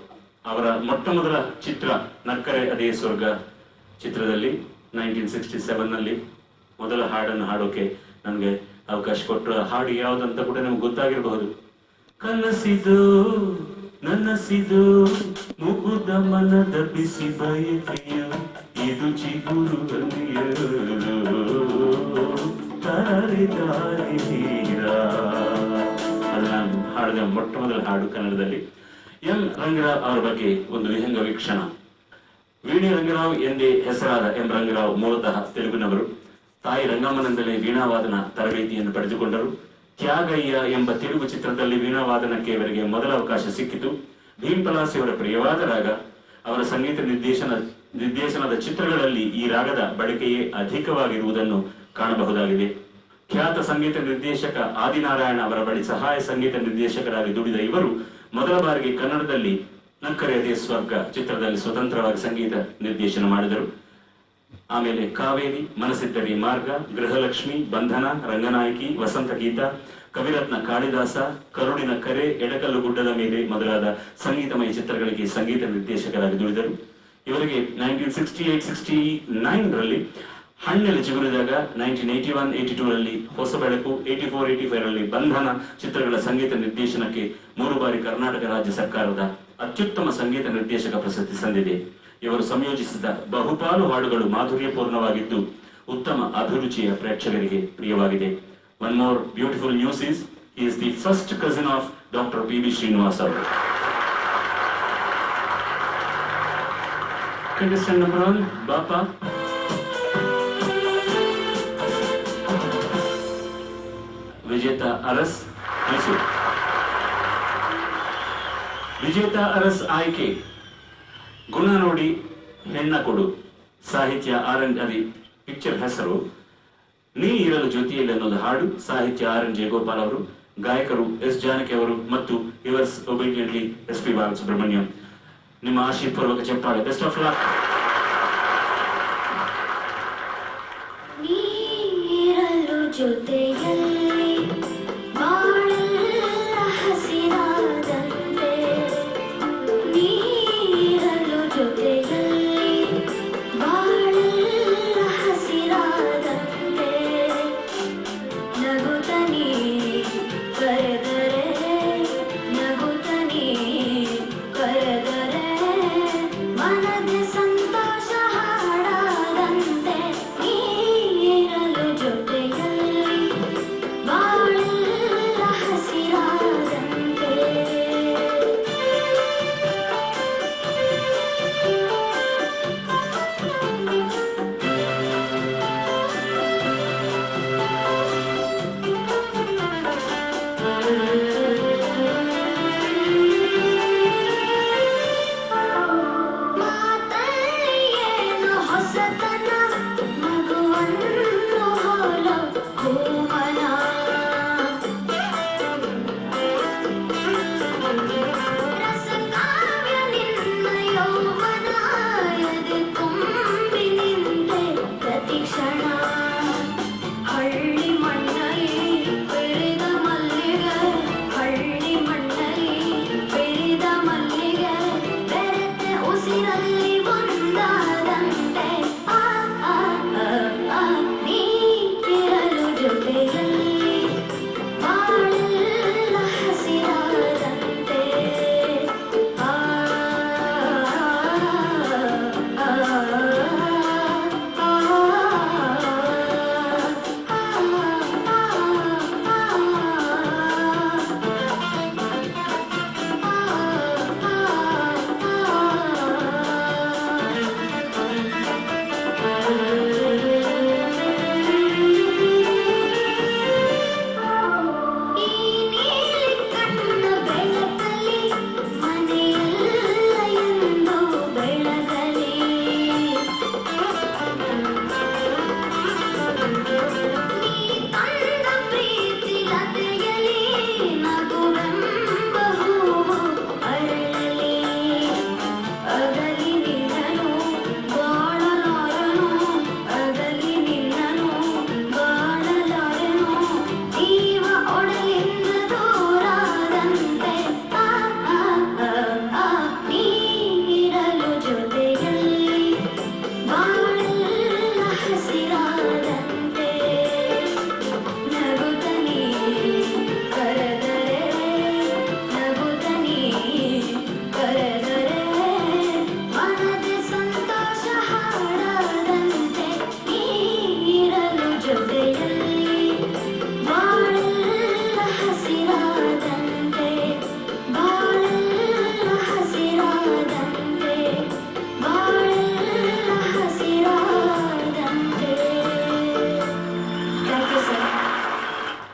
ಅವರ ಮೊಟ್ಟ ಮೊದಲ ಚಿತ್ರ ನಕ್ಕರೆ ಅದೇ ಸ್ವರ್ಗ ಚಿತ್ರದಲ್ಲಿ 1967ನಲ್ಲಿ ಮೊದಲ ಹಾಡನ್ನು ಹಾಡೋಕೆ ನನಗೆ ಅವಕಾಶ ಕೊಟ್ಟರು. ಹಾಡು ಯಾವುದಂತ ಕೂಡ ನಮ್ಗೆ ಗೊತ್ತಾಗಿರಬಹುದು. ಕನಸಿದು ನನಸಿದು ಮುಗುದ ಮನದ ಬಿಸಿ ಬಯಕೆಯು ಇದು ಚಿಗುರು ಅದು ನಾನು ಹಾಡಿದ ಮೊಟ್ಟ ಮೊದಲ ಹಾಡು ಕನ್ನಡದಲ್ಲಿ. M ರಂಗರಾವ್ ಅವರ ಬಗ್ಗೆ ಒಂದು ವಿಹಂಗ ವೀಕ್ಷಣ. ವೀಣೆ ರಂಗರಾವ್ ಎಂದೇ ಹೆಸರಾದ M ರಂಗರಾವ್ ಮೂಲತಃ ತೆಲುಗಿನವರು. ತಾಯಿ ರಂಗಮ್ಮನಿಂದಲೇ ವೀಣಾವಾದನ ತರಬೇತಿಯನ್ನು ಪಡೆದುಕೊಂಡರು. ತ್ಯಾಗಯ್ಯ ಎಂಬ ತೆಲುಗು ಚಿತ್ರದಲ್ಲಿ ವೀಣಾವಾದನಕ್ಕೆ ಇವರಿಗೆ ಮೊದಲ ಅವಕಾಶ ಸಿಕ್ಕಿತು. ಭೀಮ್ ಪಲಾಸಿ ಅವರ ಪ್ರಿಯವಾದ ರಾಗ. ಅವರ ಸಂಗೀತ ನಿರ್ದೇಶನದ ಚಿತ್ರಗಳಲ್ಲಿ ಈ ರಾಗದ ಬಳಕೆಯೇ ಅಧಿಕವಾಗಿರುವುದನ್ನು ಕಾಣಬಹುದಾಗಿದೆ. ಖ್ಯಾತ ಸಂಗೀತ ನಿರ್ದೇಶಕ ಆದಿನಾರಾಯಣ ಅವರ ಬಳಿ ಸಹಾಯ ಸಂಗೀತ ನಿರ್ದೇಶಕರಾಗಿ ದುಡಿದ ಇವರು ಮೊದಲ ಬಾರಿಗೆ ಕನ್ನಡದಲ್ಲಿ ನಕ್ಕರೆ ಅದೇ ಸ್ವರ್ಗ ಚಿತ್ರದಲ್ಲಿ ಸ್ವತಂತ್ರವಾಗಿ ಸಂಗೀತ ನಿರ್ದೇಶನ ಮಾಡಿದರು. ಆಮೇಲೆ ಕಾವೇರಿ, ಮನಸ್ಸಿದ್ದರಿ ಮಾರ್ಗ, ಗೃಹಲಕ್ಷ್ಮಿ, ಬಂಧನ, ರಂಗನಾಯಕಿ, ವಸಂತ ಗೀತ, ಕವಿರತ್ನ ಕಾಳಿದಾಸ, ಕರುಣಿನ ಕರೆ, ಎಡಕಲ್ಲು ಗುಡ್ಡದ ಮೇಲೆ ಮೊದಲಾದ ಸಂಗೀತಮಯ ಚಿತ್ರಗಳಿಗೆ ಸಂಗೀತ ನಿರ್ದೇಶಕರಾಗಿ ದುಡಿದರು. ಇವರಿಗೆ 1968-69ರಲ್ಲಿ ಹಣ್ಣಲ್ಲಿ ಚಿಗುರಿದಾಗ, 1981-82ರಲ್ಲಿ ಹೊಸ ಬೆಳಕು, 84-85ರಲ್ಲಿ ಬಂಧನ ಚಿತ್ರಗಳ ಸಂಗೀತ ನಿರ್ದೇಶನಕ್ಕೆ 3 ಬಾರಿ ಕರ್ನಾಟಕ ರಾಜ್ಯ ಸರ್ಕಾರದ ಅತ್ಯುತ್ತಮ ಸಂಗೀತ ನಿರ್ದೇಶಕ ಪ್ರಶಸ್ತಿ ಸಂದಿದೆ. ಇವರು ಸಂಯೋಜಿಸಿದ ಬಹುಪಾಲು ಹಾಡುಗಳು ಮಾಧುರ್ಯಪೂರ್ಣವಾಗಿದ್ದು ಉತ್ತಮ ಅಭಿರುಚಿಯ ಪ್ರೇಕ್ಷಕರಿಗೆ ಪ್ರಿಯವಾಗಿದೆ. One more beautiful news is he is the first cousin of Dr. P.B. Srinivas ಅವರು. Contestant number 1, Bapa. ವಿಜೇತ ಅರಸ್, ಮೈಸೂರು. ವಿಜೇತ ಅರಸ್ ಆಯ್ಕೆ ಗುಣ ನೋಡಿ ಹೆಣ್ಣ ಕೊಡು. ಸಾಹಿತ್ಯ R.N. ಪಿಕ್ಚರ್ ಹೆಸರು ನೀ ಇರಲು ಜೊತೆಯಲ್ಲಿ ಅನ್ನೋದು ಹಾಡು. ಸಾಹಿತ್ಯ R.N. ಜಯಗೋಪಾಲ್ ಅವರು, ಗಾಯಕರು S. ಜಾನಕಿ ಅವರು ಮತ್ತು ಯುವರ್ಸ್ ಒಬಿಡಿಯಂಟ್ಲಿ SP ಬಾಲಸುಬ್ರಹ್ಮಣ್ಯಂ. ನಿಮ್ಮ ಆಶೀರ್ಪೂರ್ವಕ ಚಪ್ಪಾಳೆ. Best of luck. ನೀರಲು ಜೊತೆಯಲ್ಲಿ ಬಾಳೆಲ್ಲ ಹಸಿರಾದಂತೆ, ನೀರಲು ಜೊತೆಯಲ್ಲಿ ಬಾಳೆಲ್ಲ ಹಸಿರಾದಂತೆ, ನಗುತ್ತನೇ ಕರೆದರೆ ನಗುತ್ತನೇ ಕರೆದರೆ ಮನದ ಸಂತೋಷ ಹಾಡಾದಂತೆ, ನೀರಲು ಜೊತೆಯಲ್ಲಿ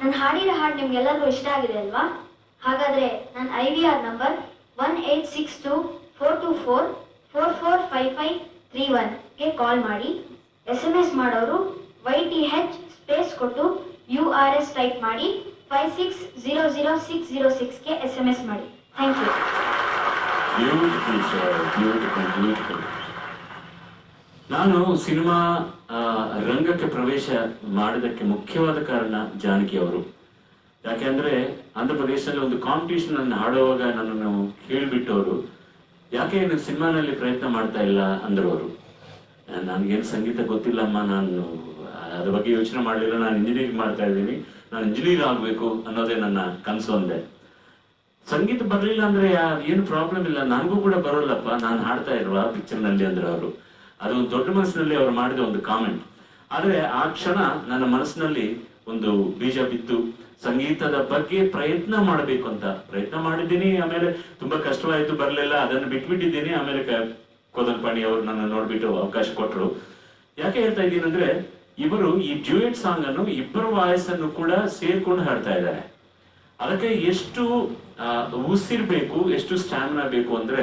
ನಾನು ಹಾಡಿರೋ ಹಾಡು ನಿಮ್ಗೆಲ್ಲರಿಗೂ ಇಷ್ಟ ಆಗಿದೆ ಅಲ್ವಾ? ಹಾಗಾದರೆ ನನ್ನ IVR ನಂಬರ್ 1862-424-445531ಗೆ ಕಾಲ್ ಮಾಡಿ. SMS ಮಾಡೋರು YTH ಸ್ಪೇಸ್ ಕೊಟ್ಟು URS ಟೈಪ್ ಮಾಡಿ 56000606ಗೆ SMS ಮಾಡಿ. Thank you. Beautiful sir, beautiful. ನಾನು ಸಿನಿಮಾ ರಂಗಕ್ಕೆ ಪ್ರವೇಶ ಮಾಡಿದಕ್ಕೆ ಮುಖ್ಯವಾದ ಕಾರಣ ಜಾನಕಿ ಅವರು. ಯಾಕೆಂದ್ರೆ ಆಂಧ್ರ ಪ್ರದೇಶದಲ್ಲಿ ಒಂದು ಕಾಂಪಿಟೇಷನ್ ಅನ್ನು ಹಾಡುವಾಗ ನನ್ನನ್ನು ಕೇಳಿಬಿಟ್ಟವರು, ಯಾಕೆ ನೀವು ಸಿನಿಮಾನಲ್ಲಿ ಪ್ರಯತ್ನ ಮಾಡ್ತಾ ಇಲ್ಲ ಅಂದ್ರು ಅವರು. ನನಗೇನು ಸಂಗೀತ ಗೊತ್ತಿಲ್ಲಮ್ಮ, ನಾನು ಅದ್ರ ಬಗ್ಗೆ ಯೋಚನೆ ಮಾಡಲಿಲ್ಲ, ನಾನು ಇಂಜಿನಿಯರಿಂಗ್ ಮಾಡ್ತಾ ಇದ್ದೀನಿ, ನಾನು ಇಂಜಿನಿಯರ್ ಆಗಬೇಕು ಅನ್ನೋದೇ ನನ್ನ ಕನಸು ಅಂದೆ. ಸಂಗೀತ ಬರಲಿಲ್ಲ ಅಂದ್ರೆ ಏನು ಪ್ರಾಬ್ಲಮ್ ಇಲ್ಲ, ನನಗೂ ಕೂಡ ಬರೋಲ್ಲಪ್ಪ, ನಾನು ಹಾಡ್ತಾ ಇರುವ ಪಿಕ್ಚರ್ನಲ್ಲಿ ಅಂದ್ರೆ ಅವರು. ಅದು ಒಂದು ದೊಡ್ಡ ಮನಸ್ಸಿನಲ್ಲಿ ಅವರು ಮಾಡಿದ ಒಂದು ಕಾಮೆಂಟ್. ಆದ್ರೆ ಆ ಕ್ಷಣ ನನ್ನ ಮನಸ್ಸಿನಲ್ಲಿ ಒಂದು ಬೀಜ ಬಿತ್ತು, ಸಂಗೀತದ ಬಗ್ಗೆ ಪ್ರಯತ್ನ ಮಾಡಬೇಕು ಅಂತ ಪ್ರಯತ್ನ ಮಾಡಿದ್ದೀನಿ. ಆಮೇಲೆ ತುಂಬಾ ಕಷ್ಟವಾಯಿತು, ಬರಲಿಲ್ಲ, ಅದನ್ನು ಬಿಟ್ಬಿಟ್ಟಿದ್ದೀನಿ. ಆಮೇಲೆ ಕೋದಂಡಪಾಣಿ ಅವರು ನನ್ನ ನೋಡ್ಬಿಟ್ಟು ಅವಕಾಶ ಕೊಟ್ಟರು. ಯಾಕೆ ಹೇಳ್ತಾ ಇದ್ದೀನಿ ಅಂದ್ರೆ, ಇವರು ಈ ಡ್ಯೂಯೆಟ್ ಸಾಂಗ್ ಅನ್ನು ಇಬ್ಬರ ವಾಯ್ಸ್ ಅನ್ನು ಕೂಡ ಸೇರ್ಕೊಂಡು ಹಾಡ್ತಾ ಇದ್ದಾರೆ. ಅದಕ್ಕೆ ಎಷ್ಟು ಉಸಿರ್ಬೇಕು, ಎಷ್ಟು ಸ್ಟ್ಯಾಮಿನಾ ಬೇಕು ಅಂದ್ರೆ,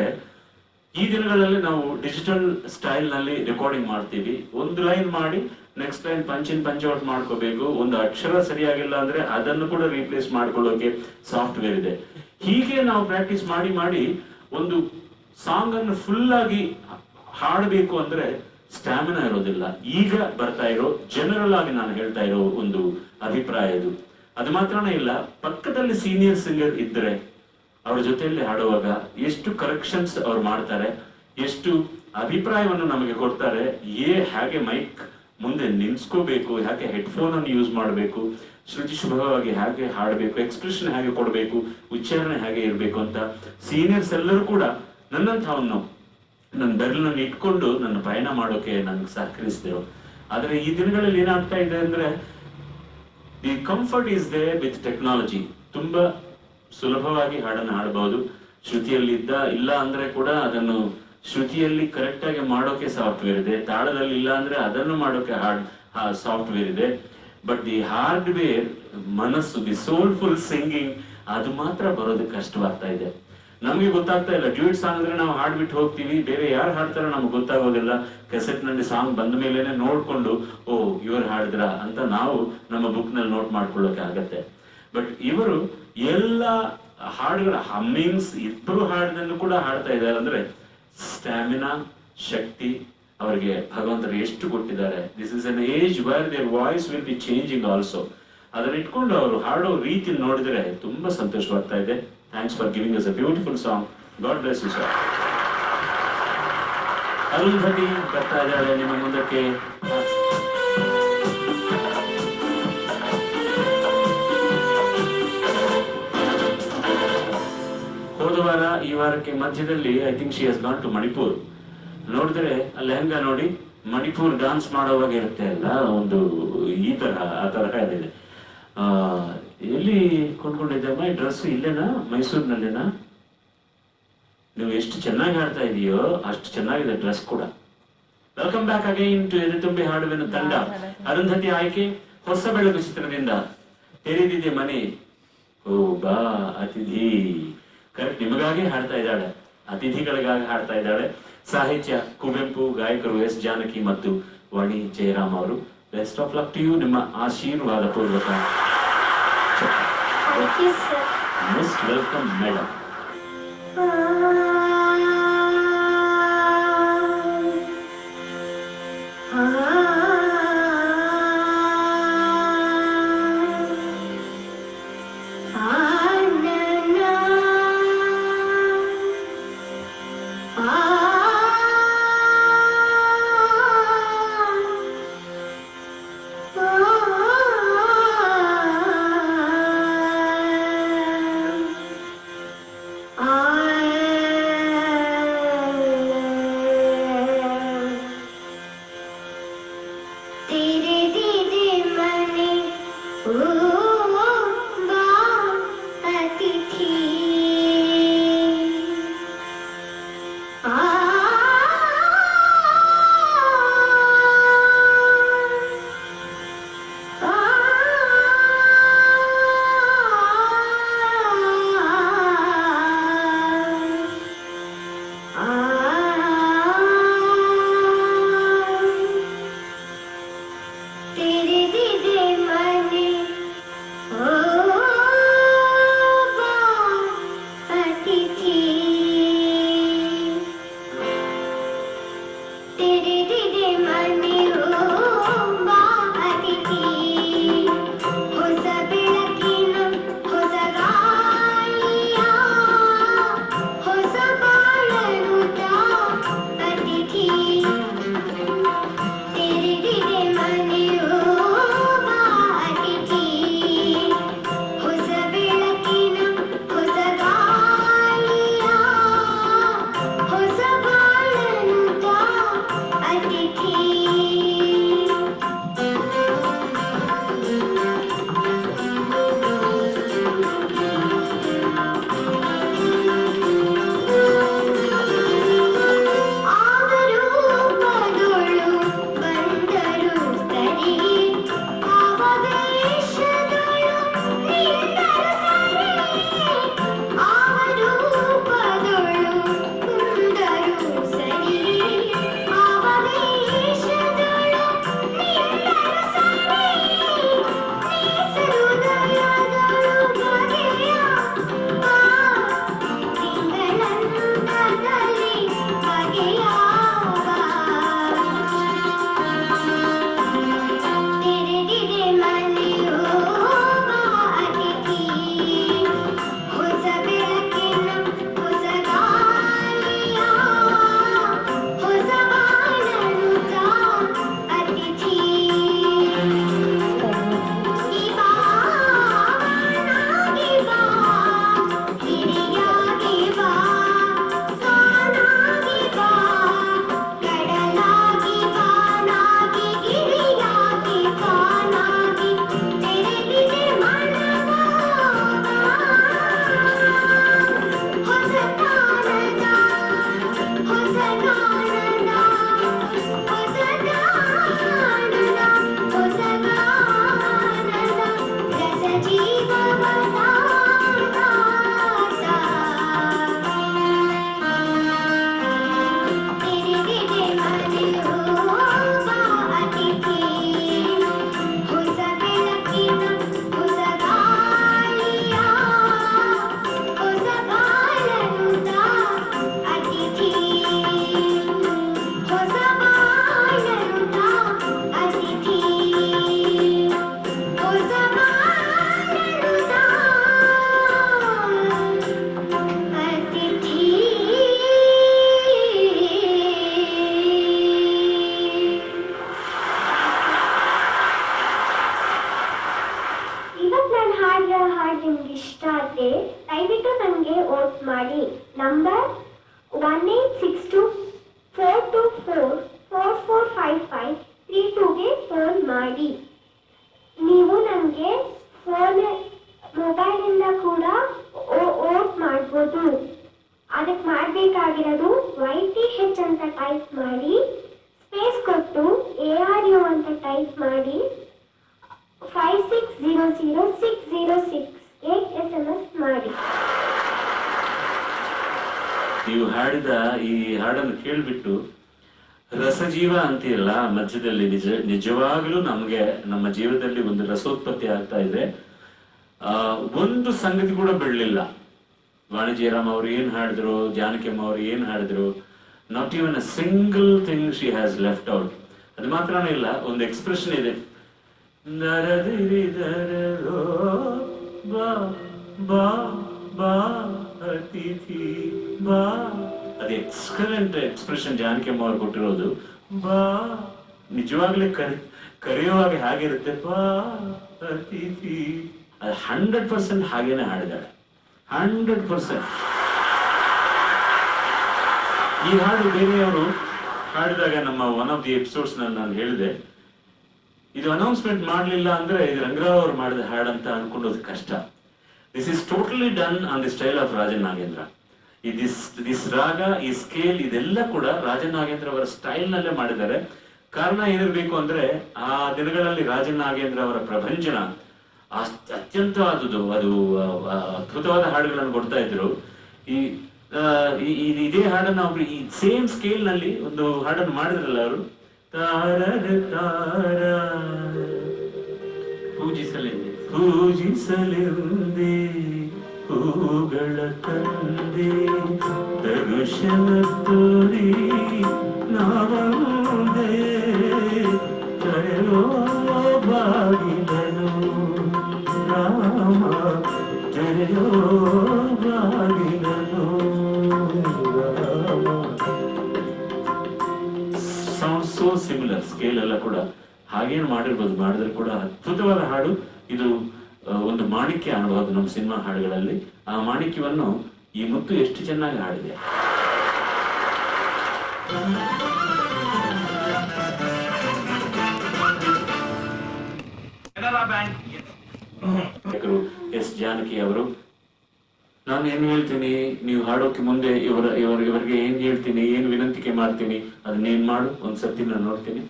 ಈ ದಿನಗಳಲ್ಲಿ ನಾವು ಡಿಜಿಟಲ್ ಸ್ಟೈಲ್ ನಲ್ಲಿ ರೆಕಾರ್ಡಿಂಗ್ ಮಾಡ್ತೀವಿ. ಒಂದು ಲೈನ್ ಮಾಡಿ ನೆಕ್ಸ್ಟ್ ಲೈನ್ ಪಂಚ್ ಔಟ್ ಮಾಡ್ಕೋಬೇಕು. ಒಂದು ಅಕ್ಷರ ಸರಿಯಾಗಿಲ್ಲ ಅಂದ್ರೆ ಅದನ್ನು ಕೂಡ ರೀಪ್ಲೇಸ್ ಮಾಡ್ಕೊಳ್ಳೋಕೆ ಸಾಫ್ಟ್ವೇರ್ ಇದೆ. ಹೀಗೆ ನಾವು ಪ್ರಾಕ್ಟೀಸ್ ಮಾಡಿ ಮಾಡಿ ಒಂದು ಸಾಂಗ್ ಅನ್ನು ಫುಲ್ ಆಗಿ ಹಾಡಬೇಕು ಅಂದ್ರೆ ಸ್ಟ್ಯಾಮಿನಾ ಇರೋದಿಲ್ಲ. ಈಗ ಬರ್ತಾ ಇರೋ ಜನರಲ್ ಆಗಿ ನಾನು ಹೇಳ್ತಾ ಇರೋ ಒಂದು ಅಭಿಪ್ರಾಯ ಇದು. ಅದು ಮಾತ್ರನೇ ಇಲ್ಲ, ಪಕ್ಕದಲ್ಲಿ ಸೀನಿಯರ್ ಸಿಂಗರ್ ಇದ್ರೆ ಅವ್ರ ಜೊತೆಯಲ್ಲಿ ಹಾಡುವಾಗ ಎಷ್ಟು ಕರೆಕ್ಷನ್ಸ್ ಅವ್ರು ಮಾಡ್ತಾರೆ, ಎಷ್ಟು ಅಭಿಪ್ರಾಯವನ್ನು ನಮಗೆ ಕೊಡ್ತಾರೆ. ಹೇಗೆ ಮೈಕ್ ಮುಂದೆ ನಿಲ್ಸ್ಕೋಬೇಕು, ಹೇಗೆ ಹೆಡ್ಫೋನ್ ಅನ್ನು ಯೂಸ್ ಮಾಡಬೇಕು, ಶ್ರುತಿ ಶುಭವಾಗಿ ಹೇಗೆ ಹಾಡಬೇಕು, ಎಕ್ಸ್ಪ್ರೆಷನ್ ಹೇಗೆ ಕೊಡಬೇಕು, ಉಚ್ಚಾರಣೆ ಹೇಗೆ ಇರಬೇಕು ಅಂತ ಸೀನಿಯರ್ಸ್ ಎಲ್ಲರೂ ಕೂಡ ನನ್ನಂಥವನ್ನು ನನ್ನ ಬೆರಳನ್ನು ಇಟ್ಕೊಂಡು ನನ್ನ ಪಯಣ ಮಾಡೋಕೆ ನನಗೆ ಸಹಕರಿಸಿದೆವು. ಆದ್ರೆ ಈ ದಿನಗಳಲ್ಲಿ ಏನಾಗ್ತಾ ಇದೆ ಅಂದ್ರೆ, the comfort is there with technology. ತುಂಬಾ ಸುಲಭವಾಗಿ ಹಾಡನ್ನು ಹಾಡಬಹುದು. ಶ್ರುತಿಯಲ್ಲಿ ಇಲ್ಲ ಅಂದ್ರೆ ಕೂಡ ಅದನ್ನು ಶ್ರುತಿಯಲ್ಲಿ ಕರೆಕ್ಟ್ ಆಗಿ ಮಾಡೋಕೆ ಸಾಫ್ಟ್ವೇರ್ ಇದೆ. ತಾಳದಲ್ಲಿ ಇಲ್ಲ ಅಂದ್ರೆ ಅದನ್ನು ಮಾಡೋಕೆ ಸಾಫ್ಟ್ವೇರ್ ಇದೆ. ಬಟ್ ದಿ ಹಾರ್ಡ್ವೇರ್, ಮನಸ್ಸು, ದಿ ಸೋಲ್ಫುಲ್ ಸಿಂಗಿಂಗ್, ಅದು ಮಾತ್ರ ಬರೋದಕ್ಕೆ ಕಷ್ಟವಾಗ್ತಾ ಇದೆ. ನಮ್ಗೆ ಗೊತ್ತಾಗ್ತಾ ಇಲ್ಲ. ಡ್ಯೂಯೆಟ್ ಸಾಂಗ್ ಅಂದ್ರೆ ನಾವು ಹಾಡ್ಬಿಟ್ಟು ಹೋಗ್ತೀವಿ, ಬೇರೆ ಯಾರು ಹಾಡ್ತಾರೋ ನಮ್ಗೆ ಗೊತ್ತಾಗೋದಿಲ್ಲ. ಕೆಸೆಟ್ ನಲ್ಲಿ ಸಾಂಗ್ ಬಂದ ಮೇಲೆನೆ ನೋಡ್ಕೊಂಡು ಓ ಇವ್ರು ಹಾಡಿದ್ರ ಅಂತ ನಾವು ನಮ್ಮ ಬುಕ್ ನಲ್ಲಿ ನೋಟ್ ಮಾಡ್ಕೊಳ್ಳೋಕೆ ಆಗತ್ತೆ. ಬಟ್ ಇವರು ಎಲ್ಲ ಹಾಡುಗಳ ಹಮ್ಮಿಂಗ್ಸ್, ಇಬ್ಬರು ಹಾಡನ್ನು ಕೂಡ ಹಾಡ್ತಾ ಇದ್ದಾರೆ ಅಂದ್ರೆ ಸ್ಟ್ಯಾಮಿನಾ, ಶಕ್ತಿ ಅವರಿಗೆ ಭಗವಂತರು ಎಷ್ಟು ಕೊಟ್ಟಿದ್ದಾರೆ. This is an age where their voice will be changing also. ಅದನ್ನ ಇಟ್ಕೊಂಡು ಅವರು ಹಾಡೋ ರೀತಿ ನೋಡಿದ್ರೆ ತುಂಬಾ ಸಂತೋಷವಾಗ್ತಾ ಇದೆ. Thanks for giving us a beautiful song. God bless you sir. Arundhati ಬರ್ತಾ ಇದ್ದಾರೆ ನಿಮ್ಮ ಮುಂದಕ್ಕೆ. ಹೋದ ವಾರ ಈ ವಾರಕ್ಕೆ ಮಧ್ಯದಲ್ಲಿ I think she has gone to Manipur. ನೋಡಿದ್ರೆ ಲೆಹಂಗಾ ನೋಡಿ ಮಣಿಪುರ್ ಡಾನ್ಸ್ ಮಾಡೋವಾಗ ಇರುತ್ತೆ ಅಲ್ಲ, ಒಂದು ಈ ತರ ಆ ತರಹ ಇದೆ. ಎಲ್ಲಿ ಕೊಂಡ್ಕೊಂಡಿದ್ದಮ್ಮ ಈ ಡ್ರೆಸ್? ಇಲ್ಲೇನಾ, ಮೈಸೂರಿನಲ್ಲೇನಾ? ನೀವು ಎಷ್ಟು ಚೆನ್ನಾಗಿ ಹಾಡ್ತಾ ಇದೆಯೋ ಅಷ್ಟು ಚೆನ್ನಾಗಿದೆ ಡ್ರೆಸ್ ಕೂಡ. ವೆಲ್ಕಮ್ ಬ್ಯಾಕ್ ಅಗೈನ್ ಟು ಎದೆತುಂಬಿ ಹಾಡುವೆನು ತಂಡ. ಅರುಂಧತಿ ಆಯ್ಕೆ ಹೊಸ ಬೆಳಕು ಚಿತ್ರದಿಂದ. ತೆರೆದಿದೆ ಮನೆ ಓ ಬಾ ಅತಿಥಿ. ಕರೆಕ್ಟ್, ನಿಮಗಾಗಿ ಹಾಡ್ತಾ ಇದ್ದಾಳೆ, ಅತಿಥಿಗಳಿಗಾಗಿ ಹಾಡ್ತಾ ಇದ್ದಾಳೆ. ಸಾಹಿತ್ಯ ಕುವೆಂಪು, ಗಾಯಕರು ಎಸ್ ಜಾನಕಿ ಮತ್ತು ವಾಣಿ ಜಯರಾಮ್ ಅವರು. Best of luck to you. ನಿಮ್ಮ ಆಶೀರ್ವಾದ ಪೂರ್ವಕ. Most welcome madam. ದಯವಿಟ್ಟು ನನಗೆ ವೋಟ್ ಮಾಡಿ. ನಂಬರ್ 1862-424-4455-32ಗೆ ಫೋನ್ ಮಾಡಿ. ನೀವು ನನಗೆ ಮೊಬೈಲಿಂದ ಕೂಡ ವೋಟ್ ಮಾಡ್ಬೋದು. ಅದಕ್ಕೆ ಮಾಡಬೇಕಾಗಿರೋದು YTH ಅಂತ ಟೈಪ್ ಮಾಡಿ, ಸ್ಪೇಸ್ ಕೊಟ್ಟು ARU ಅಂತ ಟೈಪ್ ಮಾಡಿ 5600-606ಗೆ SMS ಮಾಡಿ. ನೀವು ಹಾಡಿದ ಈ ಹಾಡನ್ನು ಕೇಳ್ಬಿಟ್ಟು ರಸಜೀವ ಅಂತೀರಲ್ಲ ಮಧ್ಯದಲ್ಲಿ, ನಿಜವಾಗ್ಲೂ ನಮ್ಗೆ ನಮ್ಮ ಜೀವನದಲ್ಲಿ ಒಂದು ರಸೋತ್ಪತ್ತಿ ಆಗ್ತಾ ಇದೆ. ಒಂದು ಸಂಗತಿ ಕೂಡ ಬಿಡ್ಲಿಲ್ಲ. ವಾಣಿ ಜಯರಾಮ್ ಅವ್ರು ಏನ್ ಹಾಡಿದ್ರು, ಜಾನಕಿಯಮ್ಮ ಅವ್ರು ಏನ್ ಹಾಡಿದ್ರು, not even a single thing she has left out. ಅದು ಮಾತ್ರನೇ ಇಲ್ಲ, ಒಂದು ಎಕ್ಸ್ಪ್ರೆಷನ್ ಇದೆ, ನರದಿರಿದರೋ ಬಾ ಬಾ ಬಾ ಅತಿಥಿ ಬಾ. ಅದು ಎಕ್ಸಲೆಂಟ್ ಎಕ್ಸ್ಪ್ರೆಷನ್ ಜಾನಕಿಯಮ್ಮ ಅವ್ರು ಕೊಟ್ಟಿರೋದು. ಬಾ ನಿಜವಾಗ್ಲೇ ಕರೆಯುವಾಗ ಹಾಗಿರುತ್ತೆ, ಬಾ ಅತಿಥಿ. ಅದು 100% ಹಾಗೇನೆ ಹಾಡಿದಾಳೆ, 100%. ಈ ಹಾಡು ಬೇರೆಯವರು ಹಾಡಿದಾಗ ನಮ್ಮ ಒನ್ ಆಫ್ ದಿ ಎಪಿಸೋಡ್ಸ್ ನಾನು ಹೇಳಿದೆ, ಇದು ಅನೌನ್ಸ್ಮೆಂಟ್ ಮಾಡಲಿಲ್ಲ ಅಂದ್ರೆ ಇದು ರಂಗರಾವ್ ಅವರು ಮಾಡಿದ ಹಾಡಂತ ಅನ್ಕೊಂಡೋದು ಕಷ್ಟ. This is totally done on the style of Rajan Nagendra. This ರಾಗ, ಈ ಸ್ಕೇಲ್, ಇದೆಲ್ಲ ಕೂಡ ರಾಜನ್ ನಾಗೇಂದ್ರ ಅವರ ಸ್ಟೈಲ್ ನಲ್ಲೇ ಮಾಡಿದ್ದಾರೆ. ಕಾರಣ ಏನಿರ್ಬೇಕು ಅಂದ್ರೆ ಆ ದಿನಗಳಲ್ಲಿ ರಾಜನ್ ನಾಗೇಂದ್ರ ಅವರ ಪ್ರಭಂಜನ ಅತ್ಯಂತವಾದುದು, ಅದು ಅದ್ಭುತವಾದ ಹಾಡುಗಳನ್ನು ಕೊಡ್ತಾ ಇದ್ರು. ಇದೇ ಹಾಡನ್ನ ಅವರು ಈ ಸೇಮ್ ಸ್ಕೇಲ್ ನಲ್ಲಿ ಒಂದು ಹಾಡನ್ನು ಮಾಡಿದ್ರಲ್ಲ ಅವರು, ತಾರ ಪೂಜಿಸಲೆಂದೇ ಹೂಗಳ ತಂದೆ ದರುಶನ ತೋರಿ ನಾವಂದೇ ತರೋ ಬಾಗಿಲನು ರಾಮ ತೆರೆಯೋ ಬಾಗಿಲನು Rama. Sound so similar, scale ಎಲ್ಲ ಕೂಡ ಹಾಗೇನು ಮಾಡಿರ್ಬೋದು, ಮಾಡಿದ್ರೆ ಕೂಡ ಅದ್ಭುತವಾದ ಹಾಡು ಇದು. ಒಂದು ಮಾಣಿಕ್ಯ ಅನ್ನಬಹುದು ನಮ್ಮ ಸಿನಿಮಾ ಹಾಡುಗಳಲ್ಲಿ. ಆ ಮಾಣಿಕ್ಯವನ್ನು ಈ ಮುತ್ತು ಎಷ್ಟು ಚೆನ್ನಾಗಿ ಹಾಡಿದೆ. ಎಸ್ ಜಾನಕಿ ಅವರು, ನಾನು ಏನ್ ಹೇಳ್ತೀನಿ, ನೀವು ಹಾಡೋಕೆ ಮುಂದೆ ಇವರಿಗೆ ಏನ್ ಹೇಳ್ತೀನಿ, ಏನ್ ವಿನಂತಿಕೆ ಮಾಡ್ತೀನಿ, ಅದನ್ನೇನ್ ಮಾಡು, ಒಂದ್ಸತಿ ನಾನು ನೋಡ್ತೀನಿ.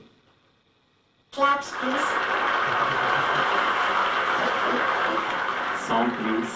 Claps, please. Sound, please.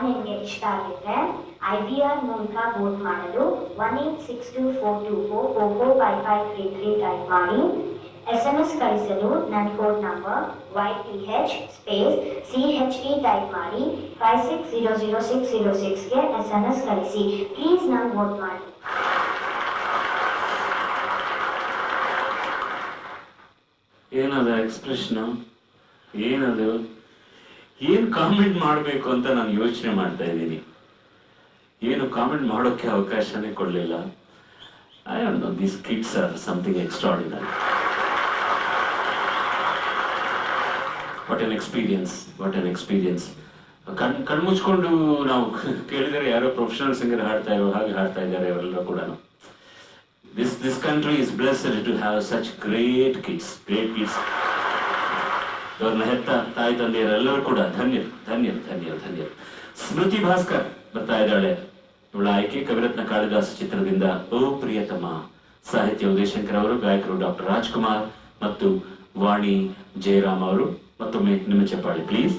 ಹಾಡು ನಿಮಗೆ ಇಷ್ಟ ಆಗಿದ್ರೆ IVR ಮೂಲಕ ವೋಟ್ ಮಾಡಲು 186242445533 ಟೈಪ್ ಮಾಡಿ. SMS ಕಳಿಸಲು ನನ್ನ code number YPH space CHE type ಮಾಡಿ 56000606ಗೆ SMS ಕಳಿಸಿ. ಪ್ಲೀಸ್ ನಂಗೆ ವೋಟ್ ಮಾಡಿ. ಏನದ ಎಕ್ಸ್ಪ್ರೆಷನ್, ಏನದು, ಏನು ಕಾಮೆಂಟ್ ಮಾಡಬೇಕು ಅಂತ ನಾನು ಯೋಚನೆ ಮಾಡ್ತಾ ಇದ್ದೀನಿ. ಏನು ಕಾಮೆಂಟ್ ಮಾಡೋಕ್ಕೆ ಅವಕಾಶನೇ ಕೊಡಲಿಲ್ಲ. I don't know, these kids are something extraordinary. What an experience, what an experience. ಕಣ್ಮುಚ್ಕೊಂಡು ನಾವು ಕೇಳಿದರೆ ಯಾರೋ ಪ್ರೊಫೆಷನಲ್ ಸಿಂಗರ್ ಹಾಡ್ತಾ ಇರೋ ಹಾಗೆ ಹಾಡ್ತಾ ಇದ್ದಾರೆ ಅವರೆಲ್ಲರೂ ಕೂಡ. This country is blessed to have such great kids. ಅವ್ರನ್ನ ಹೆತ್ತ ತಾಯಿ ತಂದೆಯರೆಲ್ಲರೂ ಕೂಡ ಧನ್ಯರು, ಧನ್ಯರು, ಧನ್ಯರು, ಧನ್ಯರು. ಸ್ಮೃತಿ ಭಾಸ್ಕರ್ ಬರ್ತಾ ಇದ್ದಾಳೆ. ಇವಳ ಆಯ್ಕೆ ಕವಿರತ್ನ ಕಾಳಿದಾಸ ಚಿತ್ರದಿಂದ ಓ ಪ್ರಿಯತಮ. ಸಾಹಿತ್ಯ ಉದಯಶಂಕರ್ ಅವರು, ಗಾಯಕರು ಡಾಕ್ಟರ್ ರಾಜ್ಕುಮಾರ್ ಮತ್ತು ವಾಣಿ ಜಯರಾಮ್ ಅವರು. ಮತ್ತೊಮ್ಮೆ ನಿಮ್ಮ ಚಪ್ಪಾಳೆ ಪ್ಲೀಸ್.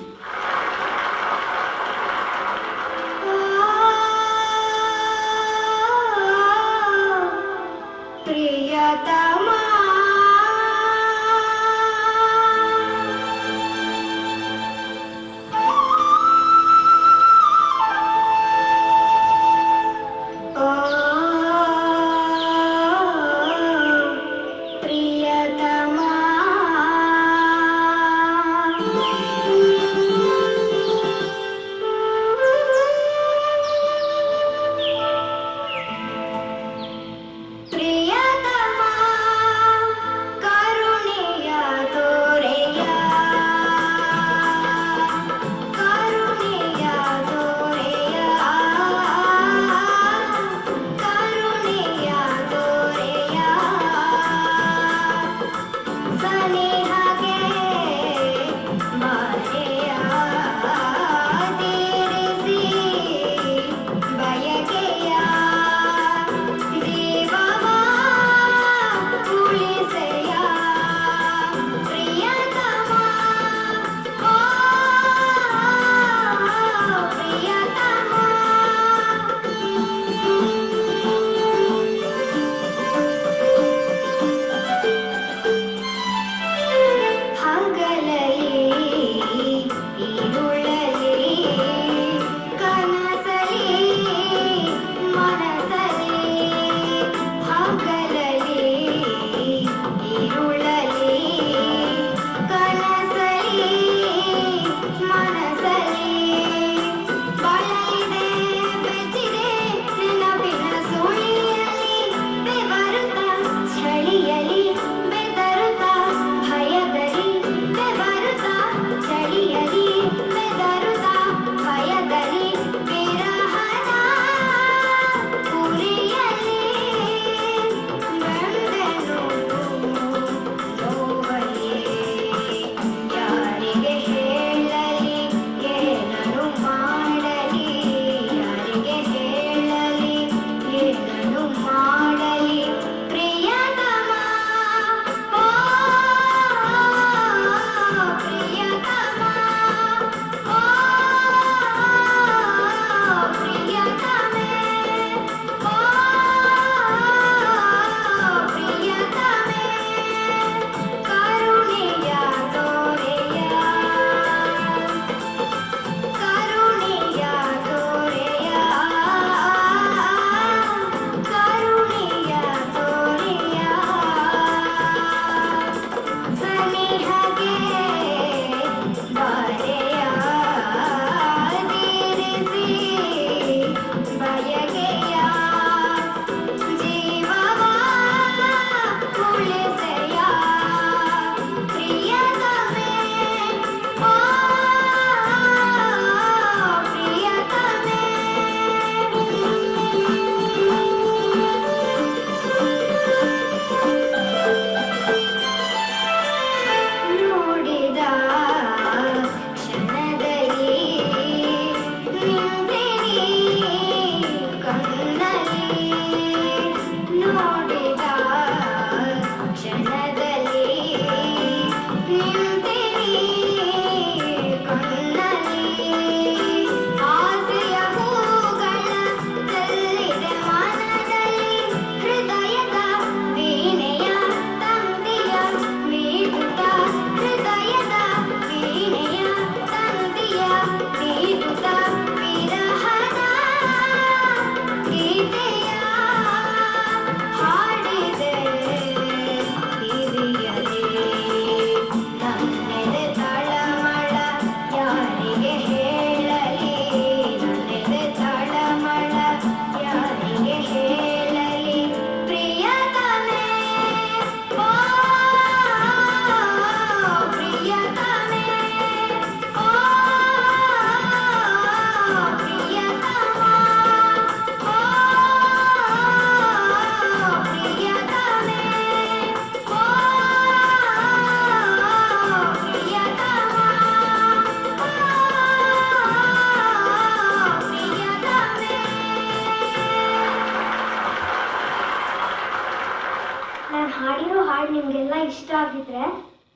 ಹಾಡಿರೋ ಹಾಡು ನಿಮಗೆಲ್ಲ ಇಷ್ಟ ಆಗಿದ್ರೆ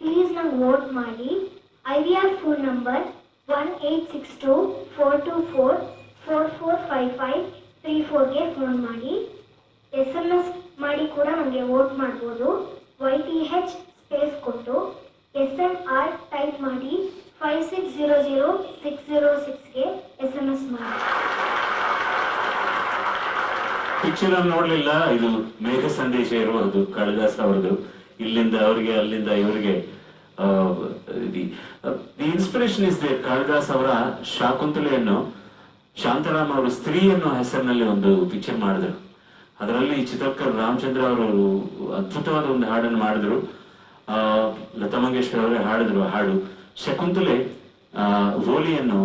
ಪ್ಲೀಸ್ ನಂಗೆ ವೋಟ್ ಮಾಡಿ. IVR ಫೋನ್ ನಂಬರ್ 1862-424-4455-34ಗೆ ಫೋನ್ ಮಾಡಿ. SMS ಮಾಡಿ ಕೂಡ ನನಗೆ ವೋಟ್ ಮಾಡ್ಬೋದು. YTH ಸ್ಪೇಸ್ ಕೊಟ್ಟು SMR ಟೈಪ್ ಮಾಡಿ 5600-606ಗೆ SMS ಮಾಡಿ. ಪಿಕ್ಚರ್ ಅನ್ನು ನೋಡ್ಲಿಲ್ಲ, ಇದು ಮೇಘ ಸಂದೇಶ ಇರಬಹುದು ಕಾಳಿದಾಸ್ ಅವರದು. ಇಲ್ಲಿಂದ ಅವರಿಗೆ, ಅಲ್ಲಿಂದ ಇವರಿಗೆ the inspiration is they. Kalidas ಅವರ ಶಾಕುಂತಲೆಯನ್ನು ಶಾಂತಾರಾಮ್ ಅವರು ಸ್ತ್ರೀ ಅನ್ನೋ ಹೆಸರಿನಲ್ಲಿ ಒಂದು ಪಿಕ್ಚರ್ ಮಾಡಿದ್ರು. ಅದರಲ್ಲಿ ಚಿತ್ರಕರ್ ರಾಮಚಂದ್ರ ಅವರು ಅದ್ಭುತವಾದ ಒಂದು ಹಾಡನ್ನು ಮಾಡಿದ್ರು. ಲತಾ ಮಂಗೇಶ್ಕರ್ ಅವರೇ ಹಾಡಿದ್ರು ಹಾಡು. ಶಕುಂತಲೆ ಹೋಲಿಯನ್ನು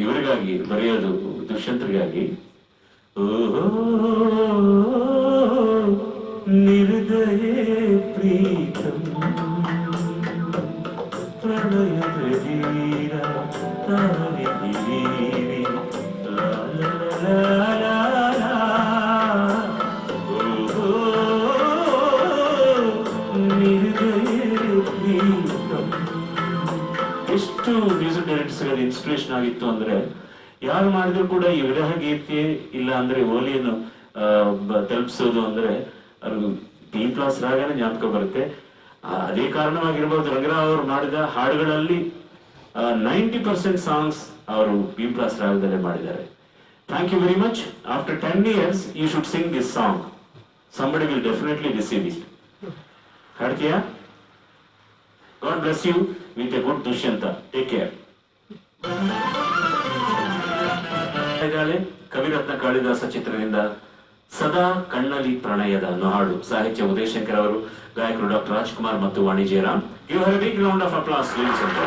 ಇವರಿಗಾಗಿ ಬರೆಯೋದು ದುಷ್ಯಂತರಿಗಾಗಿ. ನಿರ್ದಯೇ ಪ್ರೀತಂ ಪ್ರಣಯದ ಧೀರ ತಾರಿದೀರಿ ಎಷ್ಟು ಮ್ಯೂಸಿಕ್ ಡೈರೆಕ್ಟರ್ಸ್ ಇನ್ಸ್ಪಿರೇಷನ್ ಆಗಿತ್ತು ಅಂದ್ರೆ, ಯಾರು ಮಾಡಿದ್ರು ಕೂಡ ಈ ವಿರಹ ಗೀತೆ ಇಲ್ಲ ಅಂದ್ರೆ ಹೋಲಿಯನ್ನು ತಲುಪಿಸೋದು ಅಂದ್ರೆ ಅವ್ರಿಗೆ B+ ರಾಗನೇ ಜ್ಞಾಪಕ ಬರುತ್ತೆ. ಅದೇ ಕಾರಣವಾಗಿರ್ಬೋದು ರಂಗರಾವ್ ಅವರು ಮಾಡಿದ ಹಾಡುಗಳಲ್ಲಿ 90% ಸಾಂಗ್ಸ್ ಅವರು B+ ರಾಗದಲ್ಲೇ ಮಾಡಿದ್ದಾರೆ. Thank you very much. After 10 years you should sing this song. Somebody will definitely receive it. ಹಾಡ್ತೀಯಾ? God bless you with a good Dushyanta. Take care. Kaviratna Kalidasa ಚಿತ್ರದಿಂದ ಸದಾ ಕಣ್ಣಲಿ ಪ್ರಣಯದ ಅನ್ನೋ ಹಾಡು. ಸಾಹಿತ್ಯ ಉದಯಶಂಕರ್ ಅವರು, ಗಾಯಕರು ಡಾಕ್ಟರ್ ರಾಜ್ಕುಮಾರ್ ಮತ್ತು Vani Jayaram. You have a big round of applause ladies and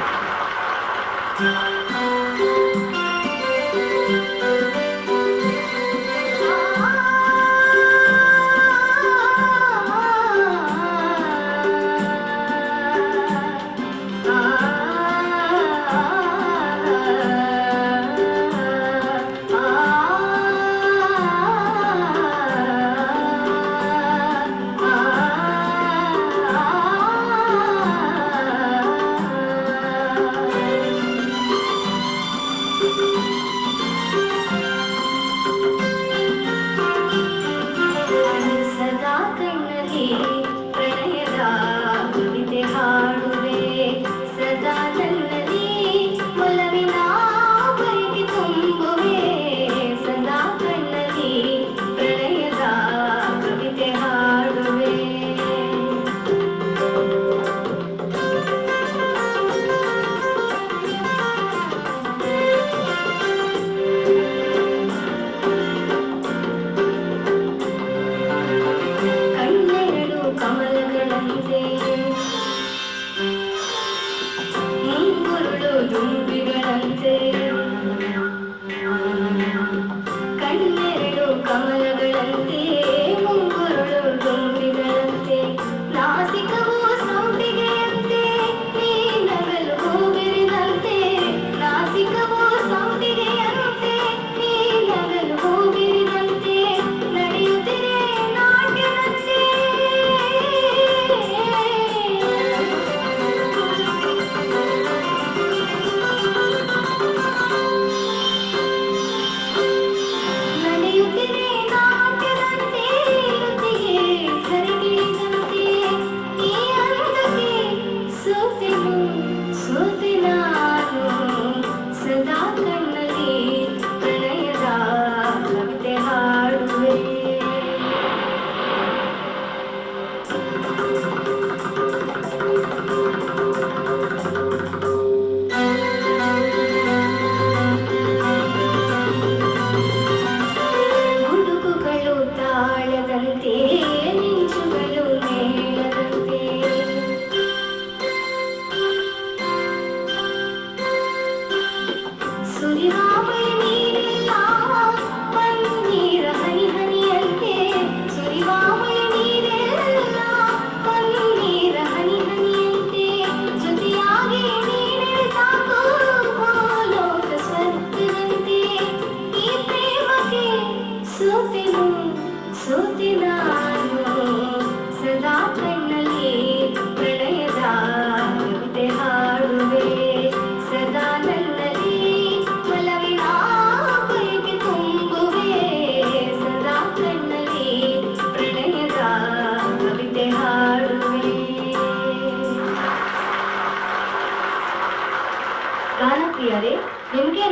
ಸೋತೆ ನಾನು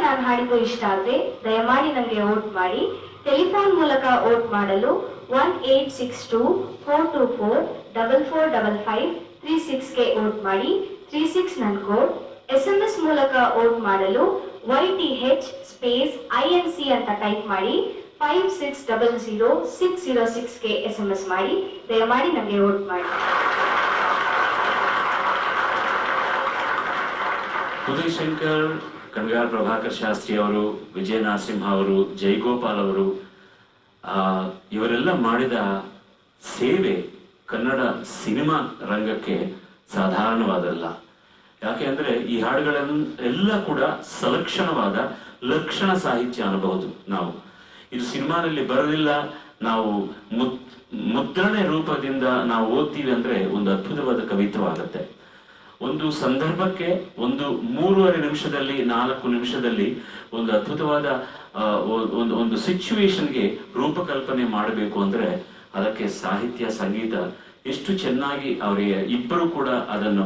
ನಾನು ಹಾಡಿದ್ದು ಇಷ್ಟ ಆದರೆ ದಯಮಾಡಿ ನನಗೆ ವೋಟ್ ಮಾಡಿ. ಟೆಲಿಫೋನ್ ಮೂಲಕ ವೋಟ್ ಮಾಡಲು 1862-424-445536ಗೆ ವೋಟ್ ಮಾಡಿ. 36 ನನ್ನ ಕೋಡ್. SMS ಮೂಲಕ ವೋಟ್ ಮಾಡಲು YTH ಸ್ಪೇಸ್ INC ಅಂತ ಟೈಪ್ ಮಾಡಿ 5600-606ಗೆ SMS ಮಾಡಿ. ದಯಮಾಡಿ ನನಗೆ ವೋಟ್ ಮಾಡಿ. ಉದಯ್ ಶಂಕರ್, ಕಣ್ಗಾರ್ ಪ್ರಭಾಕರ್ ಶಾಸ್ತ್ರಿ ಅವರು, ವಿಜಯ ನರಸಿಂಹ ಅವರು, ಜೈಗೋಪಾಲ್ ಅವರು, ಇವರೆಲ್ಲ ಮಾಡಿದ ಸೇವೆ ಕನ್ನಡ ಸಿನಿಮಾ ರಂಗಕ್ಕೆ ಸಾಧಾರಣವಾದಲ್ಲ. ಯಾಕೆ ಅಂದ್ರೆ ಈ ಹಾಡುಗಳೆಲ್ಲ ಕೂಡ ಸಲಕ್ಷಣವಾದ ಲಕ್ಷಣ ಸಾಹಿತ್ಯ ಅನ್ನಬಹುದು. ನಾವು ಇದು ಸಿನಿಮಾದಲ್ಲಿ ಬರೋದಿಲ್ಲ, ನಾವು ಮುದ್ರಣೆ ರೂಪದಿಂದ ನಾವು ಓದ್ತೀವಿ ಅಂದ್ರೆ ಒಂದು ಅದ್ಭುತವಾದ ಕವಿತ್ವವಾಗತ್ತೆ. ಒಂದು ಸಂದರ್ಭಕ್ಕೆ ಒಂದು 3.5 ನಿಮಿಷದಲ್ಲಿ 4 ನಿಮಿಷದಲ್ಲಿ ಒಂದು ಅದ್ಭುತವಾದ ಒಂದು ಸಿಚುವೇಶನ್ಗೆ ರೂಪಕಲ್ಪನೆ ಮಾಡಬೇಕು ಅಂದ್ರೆ ಅದಕ್ಕೆ ಸಾಹಿತ್ಯ ಸಂಗೀತ ಎಷ್ಟು ಚೆನ್ನಾಗಿ ಅವರಿಗೆ ಇಬ್ಬರು ಕೂಡ ಅದನ್ನು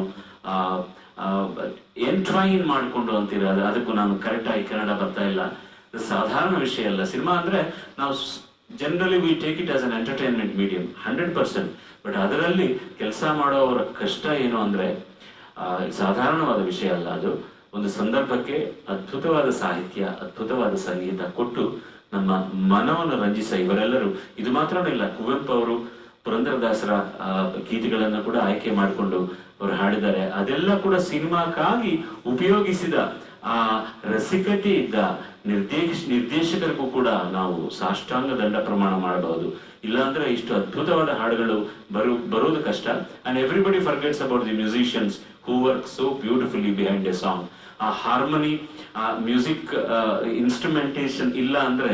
ಎಂಟ್ರೈನ್ ಮಾಡಿಕೊಂಡು ಅಂತೀರ. ಅದಕ್ಕೂ ನಾನು ಕರೆಕ್ಟ್ ಆಗಿ ಕನ್ನಡ ಬರ್ತಾ ಇಲ್ಲ. ಸಾಧಾರಣ ವಿಷಯ ಅಲ್ಲ. ಸಿನಿಮಾ ಅಂದ್ರೆ ನಾವು generally we take it as an entertainment medium 100%. But ಅದರಲ್ಲಿ ಕೆಲಸ ಮಾಡೋವರ ಕಷ್ಟ ಏನು ಅಂದ್ರೆ ಸಾಧಾರಣವಾದ ವಿಷಯ ಅಲ್ಲ. ಅದು ಒಂದು ಸಂದರ್ಭಕ್ಕೆ ಅದ್ಭುತವಾದ ಸಾಹಿತ್ಯ, ಅದ್ಭುತವಾದ ಸಂಗೀತ ಕೊಟ್ಟು ನಮ್ಮ ಮನವನ್ನು ರಂಜಿಸ ಇವರೆಲ್ಲರೂ. ಇದು ಮಾತ್ರನೇ ಇಲ್ಲ, ಕುವೆಂಪು ಅವರು ಪುರಂದರದಾಸರ ಗೀತೆಗಳನ್ನು ಕೂಡ ಆಯ್ಕೆ ಮಾಡಿಕೊಂಡು ಅವರು ಹಾಡಿದ್ದಾರೆ. ಅದೆಲ್ಲ ಕೂಡ ಸಿನಿಮಾಕ್ಕಾಗಿ ಉಪಯೋಗಿಸಿದ ಆ ರಸಿಕತೆ ಇದ್ದ ನಿರ್ದೇಶಕರಿಗೂ ಕೂಡ ನಾವು ಸಾಷ್ಟಾಂಗ ದಂಡ ಪ್ರಮಾಣ ಮಾಡಬಹುದು. ಇಲ್ಲಾಂದ್ರೆ ಇಷ್ಟು ಅದ್ಭುತವಾದ ಹಾಡುಗಳು ಬರೋದು ಕಷ್ಟ. And everybody forgets about the musicians who work so beautifully behind a song. ಆ ಹಾರ್ಮನಿ, ಆ ಮ್ಯೂಸಿಕ್ ಇನ್ಸ್ಟ್ರುಮೆಂಟೇಶನ್ ಇಲ್ಲ ಅಂದ್ರೆ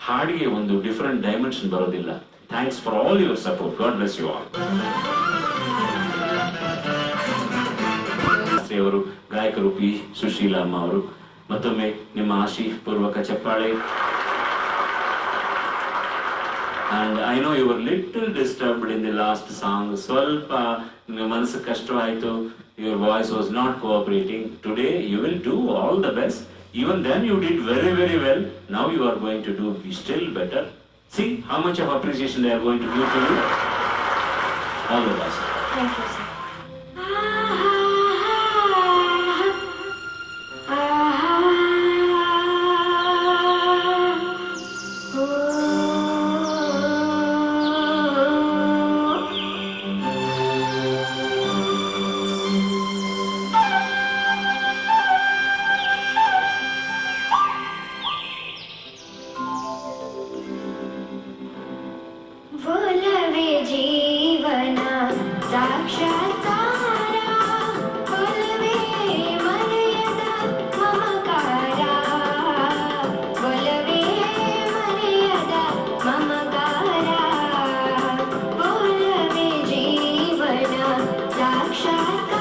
ಹಾಡಿಗೆ ಒಂದು ಡಿಫರೆಂಟ್ ಡೈಮೆನ್ಷನ್ ಬರೋದಿಲ್ಲ. Thanks for all your support. God bless you all. ಅವರು ಗಾಯಕರು ಪಿ ಸುಶೀಲಾ ಅಮ್ಮ ಅವರು, ಮತ್ತೊಮ್ಮೆ ನಿಮ್ಮ ಆಶೀಪೂರ್ವಕ ಚಪ್ಪಾಳೆ. And I know you were little disturbed in the last song. ಸ್ವಲ್ಪ ಮನಸ್ಸು ಕಷ್ಟವಾಯಿತು. Your voice was not cooperating. Today you will do all the best. Even then you did very, very well. Now you are going to do still better. See how much of appreciation they are going to give to you. All the best. Thank you, sir. ಒಲವೇ ಜೀವನ ಸಾಕ್ಷಾತ್ಕಾರ, ಒಲವೇ ಮರೆಯದ ಮಮಕಾರ, ಒಲವೇ ಮರೆಯದ ಮಮಕಾರ, ಒಲವೇ ಜೀವನ ಸಾಕ್ಷಾತ್ಕಾರ.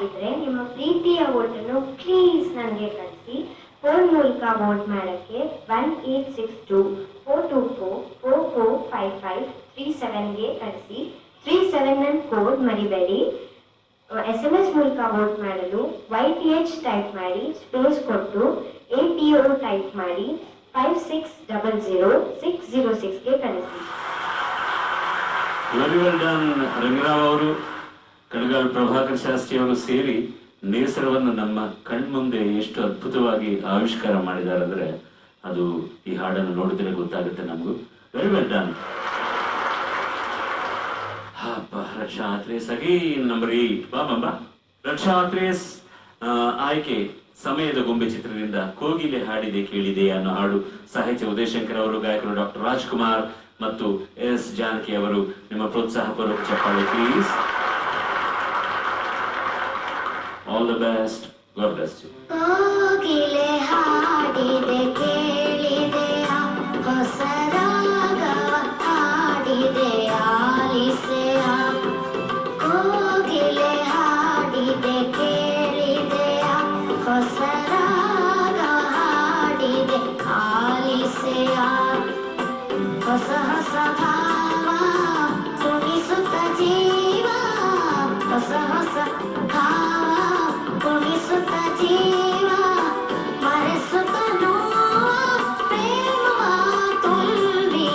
ಆಗಿದ್ರೆ ನಿಮ್ಮ ಪ್ರೀತಿಯ ಓಟನ್ನು ಪ್ಲೀಸ್ ನನಗೆ ಕಳಿಸಿ. ಫೋನ್ ಮೂಲಕ ವೋಟ್ ಮಾಡೋಕ್ಕೆ 1862-424-445537ಗೆ ಕಳಿಸಿ. 37 ಕೋಡ್ ಮರಿಬೇಡಿ. SMS ಮೂಲಕ ವೋಟ್ ಮಾಡಲು YTH ಟೈಪ್ ಮಾಡಿ, ಸ್ಪೇಸ್ ಕೊಟ್ಟು ATO ಟೈಪ್ ಮಾಡಿ 5600-606ಗೆ ಕಳಿಸಿ. ವೆರಿ ವೆಲ್ ಡನ್ ರಂಗರಾವ್ ಅವರು, ಕಣಗಾಲ್ ಪ್ರಭಾಕರ್ ಶಾಸ್ತ್ರಿ ಅವರು ಸೇರಿ ನೇಸರವನ್ನು ನಮ್ಮ ಕಣ್ಮುಂದೆ ಎಷ್ಟು ಅದ್ಭುತವಾಗಿ ಆವಿಷ್ಕಾರ ಮಾಡಿದ್ದಾರೆ ಅಂದ್ರೆ ಅದು ಈ ಹಾಡನ್ನು ನೋಡಿದ್ರೆ ಗೊತ್ತಾಗುತ್ತೆ ನಮಗೂ. Very well done. Raksha Atres again number 8. ಬಾ ರಕ್ಷಾ ಆತ್ರೇಸ್ ಆಯ್ಕೆ ಸಮಯದ ಗೊಂಬೆ ಚಿತ್ರದಿಂದ ಕೋಗಿಲೆ ಹಾಡಿದೆ ಕೇಳಿದೆ ಅನ್ನೋ ಹಾಡು. ಸಾಹಿತ್ಯ ಉದಯಶಂಕರ್ ಅವರು, ಗಾಯಕರು ಡಾಕ್ಟರ್ ರಾಜ್ಕುಮಾರ್ ಮತ್ತು S ಜಾನಕಿ ಅವರು. ನಿಮ್ಮ ಪ್ರೋತ್ಸಾಹ ಪೂರ್ವಕ ಚಪ್ಪಾಳೆ please. All the best. God bless you. ಕೋಗಿಲೆ ಹಾಡಿದೆ ಕೇಳಿದೆಯ, ಹೊಸ ರಾಗವ ಹಾಡಿದೆ ಆಲಿಸೆಯ. ಕೋಗಿಲೆ ಹಾಡಿದೆ ಕೇಳಿದೆಯ, ಹೊಸ ರಾಗ ಹಾಡಿದೆ ಆಲಿಸೆಯ. ಹೊಸ ಹೊಸ ಭಾವ ಕುಣಿಸುತ್ತ ಜೀವ, ಹೊಸ ಹೊಸ ಭಾವ ಕುಣಿಸುತ್ತ ಜೀವ, ಮರೆಸುತ್ತ ನೋವ ಪ್ರೇಮವ ತುಂಬಿ.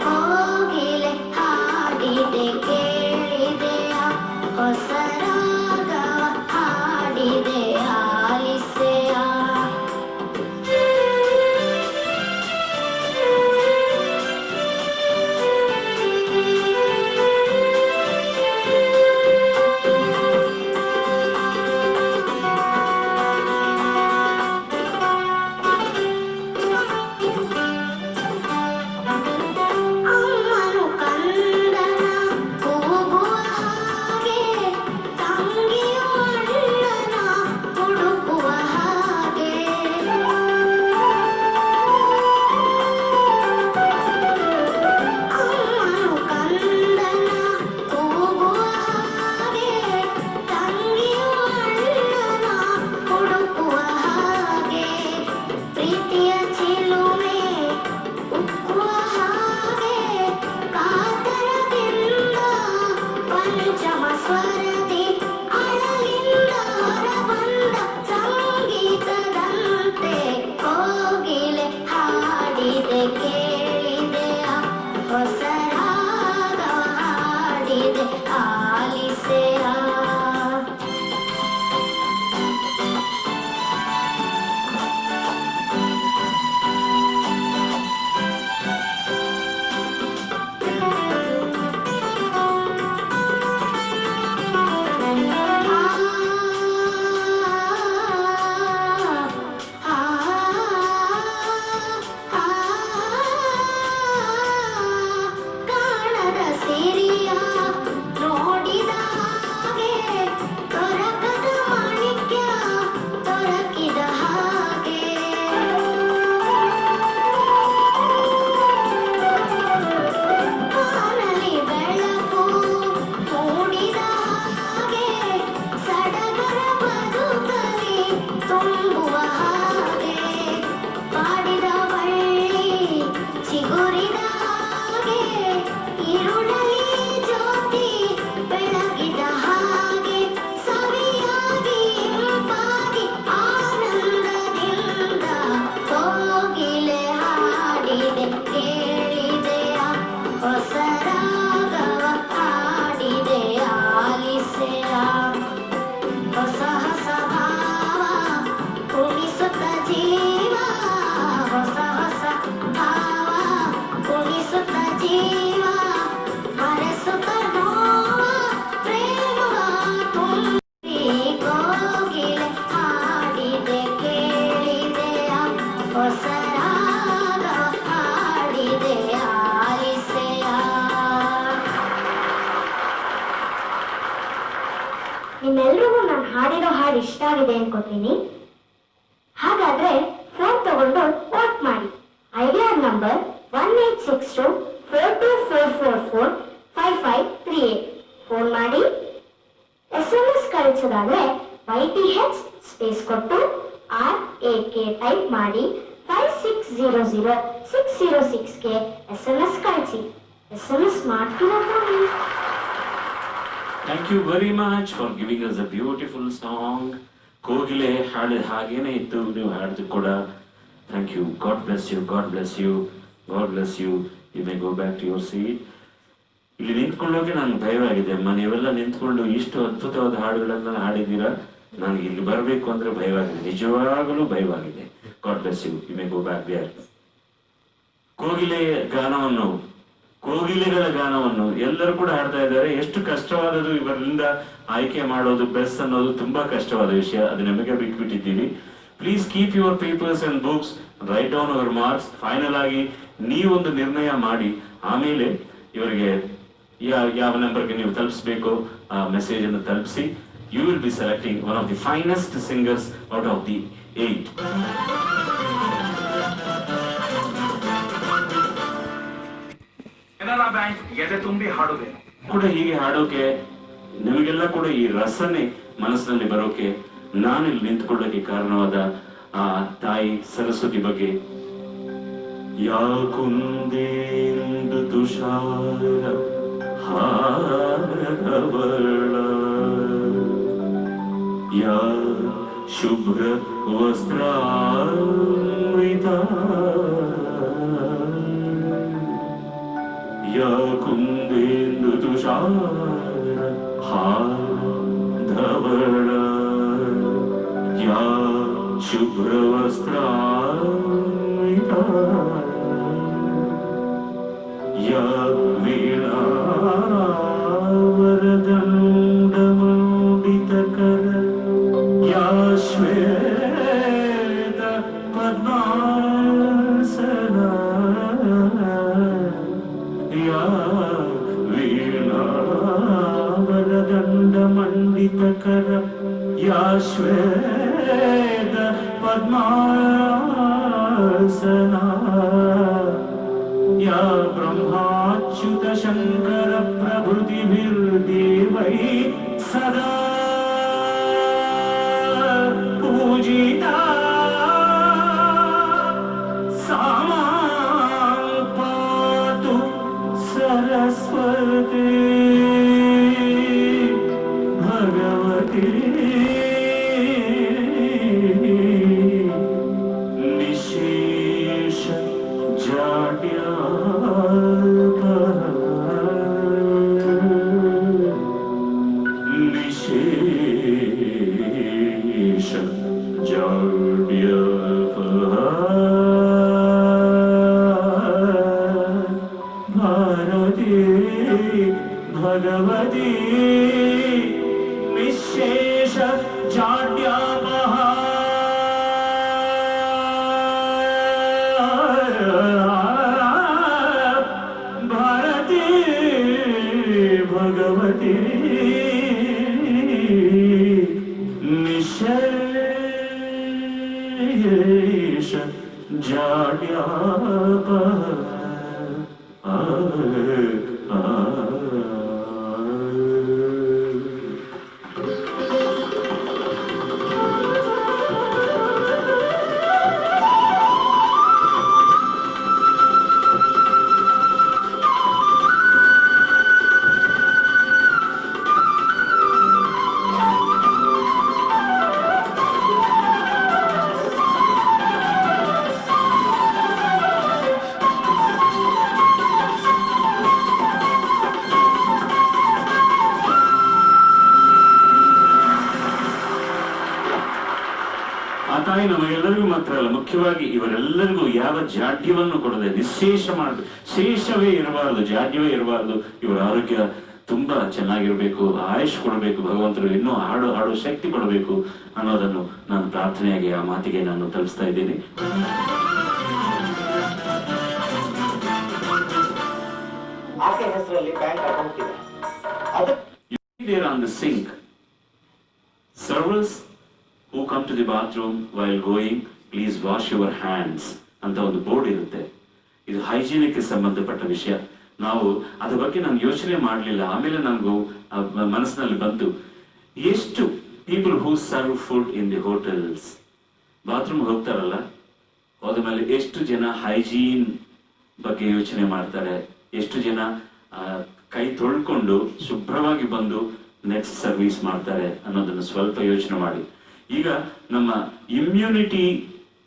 ಕೋಗಿಲೆ ಹಾಡಿದೆ ಕೇಳಿದೆಯ, ಹೊಸ ರಾಗವ ಹಾಡಿದೆ ಆಲಿಸೆಯ. ಅಮ್ಮನು ಕಂದನ ಕೂಗುವ ಹಾಗೆ, ತಂಗಿಯು ಅಣ್ಣನ ಹುಡುಕುವ ಹಾಗೆ. ಅಮ್ಮನು ಕಂದನ ಕೂಗುವ ಹಾಗೆ, ತಂಗಿಯು ಅಣ್ಣನ ಹುಡುಕುವ ಹಾಗೆ. ಪ್ರೀತಿಯ ಚಿಲುಮೆ ಉಕ್ಕುವ ಹಾಗೆ, ಕಾತರದಿಂದ ಪಂಚಮ ಸ್ವರದಿ ಅಳಲಿಂದ ಹೊರಬಂದ ಸಂಗೀತದಂತೆ. ಕೋಗಿಲೆ ಹಾಡಿದೆ ಕೇಳಿದೆಯ, ಹೊಸ ರಾಗ ಹಾಡಿದೆ ಆಲಿಸೆಯ. ಕಾಣದ ಸಿರಿಯ ನೋಡಿದ ಹಾಗೆ, ದೊರಕದ ಮಾಣಿಕ್ಯ ದೊರಕಿದ ಹಾಗೆ. ಕಾಣಲಿ ಬೆಳಕು ಮೂಡಿದ ಹಾಗೆ, ಸಡಗರ ಬದುಕಲಿ ತುಂಬುವ ಹಾಗೆ. ಪಾಡಿದ ಬಳ್ಳಿ ಚಿಗುರಿದ ಹಾಗೆ, ಇರುಳಲಿ ಜ್ಯೋತಿ ಬೆಳಗಿದ ಹಾಗೆ. ಸವಿಯಾಗಿ ಇಂಪಾಗಿ ಆನಂದದಿಂದ ಕೋಗಿಲೆ ಹಾಡಿದೆ ಕೇಳಿದೆಯ, ಹೊಸ ರಾಗವ ಹಾಡಿದೆ ಆಲಿಸೆಯ. ಹೊಸ ಹೊಸ ಭಾವ ಕುಣಿಸುತ್ತ ಜೀವ, ಹೊಸ ಹೊಸ ಭಾವ ಕುಣಿಸುತ್ತ ಜೀವ, ಮರೆಸುತ್ತ ನೋವ ಪ್ರೇಮವ ತುಂಬಿ. ಕೋಗಿಲೆ ಹಾಡಿದೆ ಕೇಳಿದೆಯ, ಹೊಸ ರಾಗ ಹಾಡಿದೆ ಆಲಿಸೆಯ. ನಿಮ್ಮೆಲ್ರಿಗೂ ನಾನು ಹಾಡಿರೋ ಹಾಡು ಇಷ್ಟ ಆಗಿದೆ ಅನ್ಕೋತೀನಿ. ಹಾಗಾದ್ರೆ ಫೋನ್ ತಗೊಂಡು ವೋಟ್ ಮಾಡಿ. Idea number 1862-424445538. ಫೋನ್ ಮಾಡಿ. SMS ಕಳಿಸೋದಾದ್ರೆ ಟೈಪ್ ಮಾಡಿ 5600-606ಗೆ SMS ಕಳಿಸಿ. SMS ಮಾಡ್ತೀರಾ ತಾನೇ? Thank you very much for giving us a beautiful song. ಕೋಗಿಲೆ ಹಾಡಿದ ಹಾಗೇನೆ ಇತ್ತು, ನೀವು ಹಾಡಿದ್ದು ಕೂಡ. Thank you. God bless you, God bless you, God bless you. You may go back to your seat. ಇಲ್ಲಿ ನಿಂತ್ಕೊಳ್ಳೋಕೆ ನನಗೆ ಭಯವಾಗಿದೆ ಅಮ್ಮ. ನೀವೆಲ್ಲ ನಿಂತ್ಕೊಂಡು ಇಷ್ಟು ಅದ್ಭುತವಾದ ಹಾಡುಗಳೆಲ್ಲ ಹಾಡಿದ್ದೀರಾ. ನನಗೆ ಇಲ್ಲಿ ಬರಬೇಕು ಅಂದ್ರೆ ಭಯವಾಗಿದೆ, ನಿಜವಾಗಲೂ ಭಯವಾಗಿದೆ. God bless you. You may go back there. ಕೋಗಿಲೆಗಳ ಗಾನವನ್ನು ಎಲ್ಲರೂ ಕೂಡ ಹಾಡ್ತಾ ಇದ್ದಾರೆ. ಎಷ್ಟು ಕಷ್ಟವಾದದ್ದು ಇವರಿಂದ ಆಯ್ಕೆ ಮಾಡೋದು, ಬೆಸ್ಟ್ ಅನ್ನೋದು ತುಂಬಾ ಕಷ್ಟವಾದ ವಿಷಯ. ಅದು ನಿಮಗೆ ಬಿಟ್ಬಿಟ್ಟಿದ್ದೀವಿ. Please keep your papers and books, write down our marks. Final ಆಗಿ ನೀವೊಂದು ನಿರ್ಣಯ ಮಾಡಿ ಆಮೇಲೆ ಇವರಿಗೆ ಯಾವ ನಂಬರ್ಗೆ ನೀವು ತಲುಪಿಸಬೇಕು ಆ ಮೆಸೇಜ್ ಅನ್ನು ತಲುಪಿಸಿ. You will be selecting one of the finest singers out of the 8. Canara Bank ಎದೆ ತುಂಬಿ ಹಾಡುವೆ ಕೂಡ ಹೀಗೆ ಹಾಡೋಕೆ, ನಿಮಗೆಲ್ಲ ಕೂಡ ಈ ರಸನೆ ಮನಸ್ಸಿನಲ್ಲಿ ಬರೋಕೆ, ನಾನಿಲ್ಲಿ ನಿಂತ್ಕೊಳ್ಳೋಕೆ ಕಾರಣವಾದ ಆ ತಾಯಿ ಸರಸ್ವತಿ ಬಗ್ಗೆ. ಯಾಕುಂದೇಂದು ತುಷಾರ ಹಾರವಳ, ಯಾ ಶುಭ್ರ ವಸ್ತ್ರಾಮೃತ, ಯಾ ಕುಂದೇಂದು ತುಷಾರ ಹಾರವಳ, ಯಾ ಶುಭ್ರ ವಸ್ತ್ರಾಮೃತ, ಯಾ ವೀಣಾವರದಂಡಮಂಡಿತಕರ, ಯಾ ಶ್ವೇತ ಪದ್ಮಾಸನ, ಯಾ ವೀಣಾವರದಂಡಮಂಡಿತಕರ, ಯಾ ಶ್ವೇತ ಪದ್ಮಾಸನ, ಯಾ ಬ್ರಹ್ಮಾಚ್ಯುತ ಶಂಕರ ಪ್ರಭೃತಿಭಿರ್ದೇವೈ ಸದಾ ಪೂಜಿತಾ, ಸಾಮಾಂ ಪಾತು ಸರಸ್ವತಿ ಭಗವತಿ ನಿಶೇಷ ಜಾಡ್ಯಾಪ, ನಿಶೇಷ ಜಾಡ್ಯಾಪ, ಭಾರತಿ ಭಗವತಿ ನಿಶೇಷ ಜಾಡ್ಯಾಪ, ಭಾರತಿ ಭಗವತಿ ನಿಶೇಷ ಜಾಡ್ಯಾಪ. ಆ ತಾಯಿ ನಮಗೆಲ್ಲರಿಗೂ ಮಾತ್ರ ಅಲ್ಲ, ಮುಖ್ಯವಾಗಿ ಇವರೆಲ್ಲರಿಗೂ ಯಾವ ಜಾಡ್ಯವನ್ನು ಕೊಡದೆ ಶೇಷವೇ ಇರಬಾರದು, ಜಾಡ್ಯವೇ ಇರಬಾರದು. ಇವರ ಆರೋಗ್ಯ ತುಂಬಾ ಚೆನ್ನಾಗಿರ್ಬೇಕು, ಆಯುಷ್ ಕೊಡಬೇಕು, ಭಗವಂತರು ಇನ್ನೂ ಹಾಡೋ ಶಕ್ತಿ ಕೊಡಬೇಕು ಅನ್ನೋದನ್ನು ನಾನು ಪ್ರಾರ್ಥನೆಯಾಗಿ ಆ ಮಾತಿಗೆ ನಾನು ತಲುಪಿಸ್ತಾ ಇದ್ದೀನಿ. ಆಕೆ ಹೆಸರಲ್ಲಿ ಬ್ಯಾಂಕ್ ಅಕೌಂಟ್ ಇದೆ. There on the sink, servers who come to the bathroom while going, please wash your hands ಅಂತ ಒಂದು ಬೋರ್ಡ್ ಇರುತ್ತೆ. ಇದು ಹೈಜೀನಿಕ್ಗೆ ಸಂಬಂಧಪಟ್ಟ ವಿಷಯ. ನಾವು ಅದ್ರ ಬಗ್ಗೆ ನಾನು ಯೋಚನೆ ಮಾಡಲಿಲ್ಲ, ಆಮೇಲೆ ನನಗೂ ಮನಸ್ಸಿನಲ್ಲಿ ಬಂತು, ಎಷ್ಟು people who serve food in the hotels, bathroom ಹೋಗ್ತಾರಲ್ಲ, ಹೋದ ಮೇಲೆ ಎಷ್ಟು ಜನ ಹೈಜೀನ್ ಬಗ್ಗೆ ಯೋಚನೆ ಮಾಡ್ತಾರೆ, ಎಷ್ಟು ಜನ ಕೈ ತೊಳ್ಕೊಂಡು ಶುಭ್ರವಾಗಿ ಬಂದು ನೆಕ್ಸ್ಟ್ ಸರ್ವಿಸ್ ಮಾಡ್ತಾರೆ ಅನ್ನೋದನ್ನು ಸ್ವಲ್ಪ ಯೋಚನೆ ಮಾಡಿ. ಈಗ ನಮ್ಮ ಇಮ್ಯುನಿಟಿ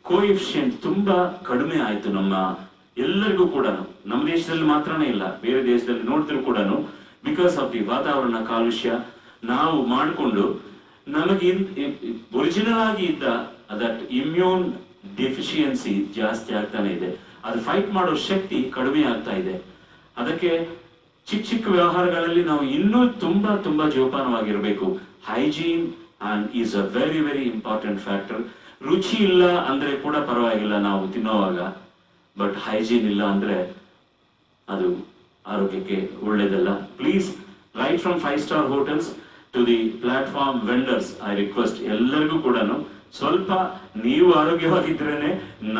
ಕೋಎಫಿಷಿಯಂಟ್ ತುಂಬಾ ಕಡಿಮೆ ಆಯ್ತು ನಮ್ಮ ಎಲ್ಲರಿಗೂ ಕೂಡ. ನಮ್ಮ ದೇಶದಲ್ಲಿ ಮಾತ್ರನೇ ಇಲ್ಲ, ಬೇರೆ ದೇಶದಲ್ಲಿ ನೋಡಿದ್ರು ಕೂಡ ಬಿಕಾಸ್ ಆಫ್ ದಿ ವಾತಾವರಣ ಕಾಲುಷ್ಯ ನಾವು ಮಾಡಿಕೊಂಡು ನಮಗೆ ಒರಿಜಿನಲ್ ಆಗಿ ಇದ್ದ ದಟ್ ಇಮ್ಯೂನ್ ಡೆಫಿಷಿಯನ್ಸಿ ಜಾಸ್ತಿ ಆಗ್ತಾನೆ ಇದೆ. ಅದು ಫೈಟ್ ಮಾಡೋ ಶಕ್ತಿ ಕಡಿಮೆ ಆಗ್ತಾ ಇದೆ. ಅದಕ್ಕೆ ಚಿಕ್ಕ ಚಿಕ್ಕ ವ್ಯವಹಾರಗಳಲ್ಲಿ ನಾವು ಇನ್ನೂ ತುಂಬಾ ತುಂಬಾ ಜೋಪಾನವಾಗಿರ್ಬೇಕು. Hygiene and is a very very important factor. ರುಚಿ ಇಲ್ಲ ಅಂದ್ರೆ ಕೂಡ ಪರವಾಗಿಲ್ಲ ನಾವು ತಿನ್ನೋವಾಗ, ಬಟ್ ಹೈಜೀನ್ ಇಲ್ಲ ಅಂದ್ರೆ ಅದು ಆರೋಗ್ಯಕ್ಕೆ ಒಳ್ಳೇದಲ್ಲ. Please, write from 5-star hotels to the platform vendors, I request ಎಲ್ಲರಿಗೂ ಕೂಡ ಸ್ವಲ್ಪ ನೀವು ಆರೋಗ್ಯವಾಗಿದ್ರೇನೆ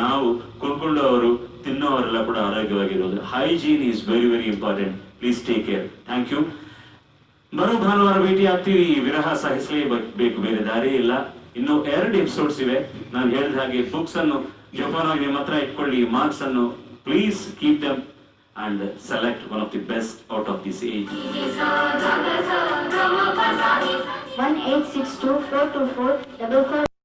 ನಾವು ಕೊಂಡ್ಕೊಂಡವರು ತಿನ್ನೋವರೆಲ್ಲ ಕೂಡ ಆರೋಗ್ಯವಾಗಿರೋದು. Hygiene is very very important. Please take care. Thank you. ಬರೋ ಭಾನುವಾರ ಭೇಟಿ ಆಗ್ತೀವಿ. ಈ ವಿರಹ ಸಹಿಸಲೇಬೇಕು, ಬೇರೆ ದಾರಿ ಇಲ್ಲ. ಇನ್ನು 2 ಎಪಿಸೋಡ್ಸ್ ಇವೆ. ನಾನು ಹೇಳಿದ ಹಾಗೆ ಬುಕ್ಸ್ ಅನ್ನು ಜೋಪಾನವಾಗಿ ನಿಮ್ಮ ಹತ್ರ ಇಟ್ಕೊಳ್ಳಿ. ಮಾರ್ಕ್ಸ್ ಅನ್ನು please keep dum and select one of the best out of this age. 1862 424 44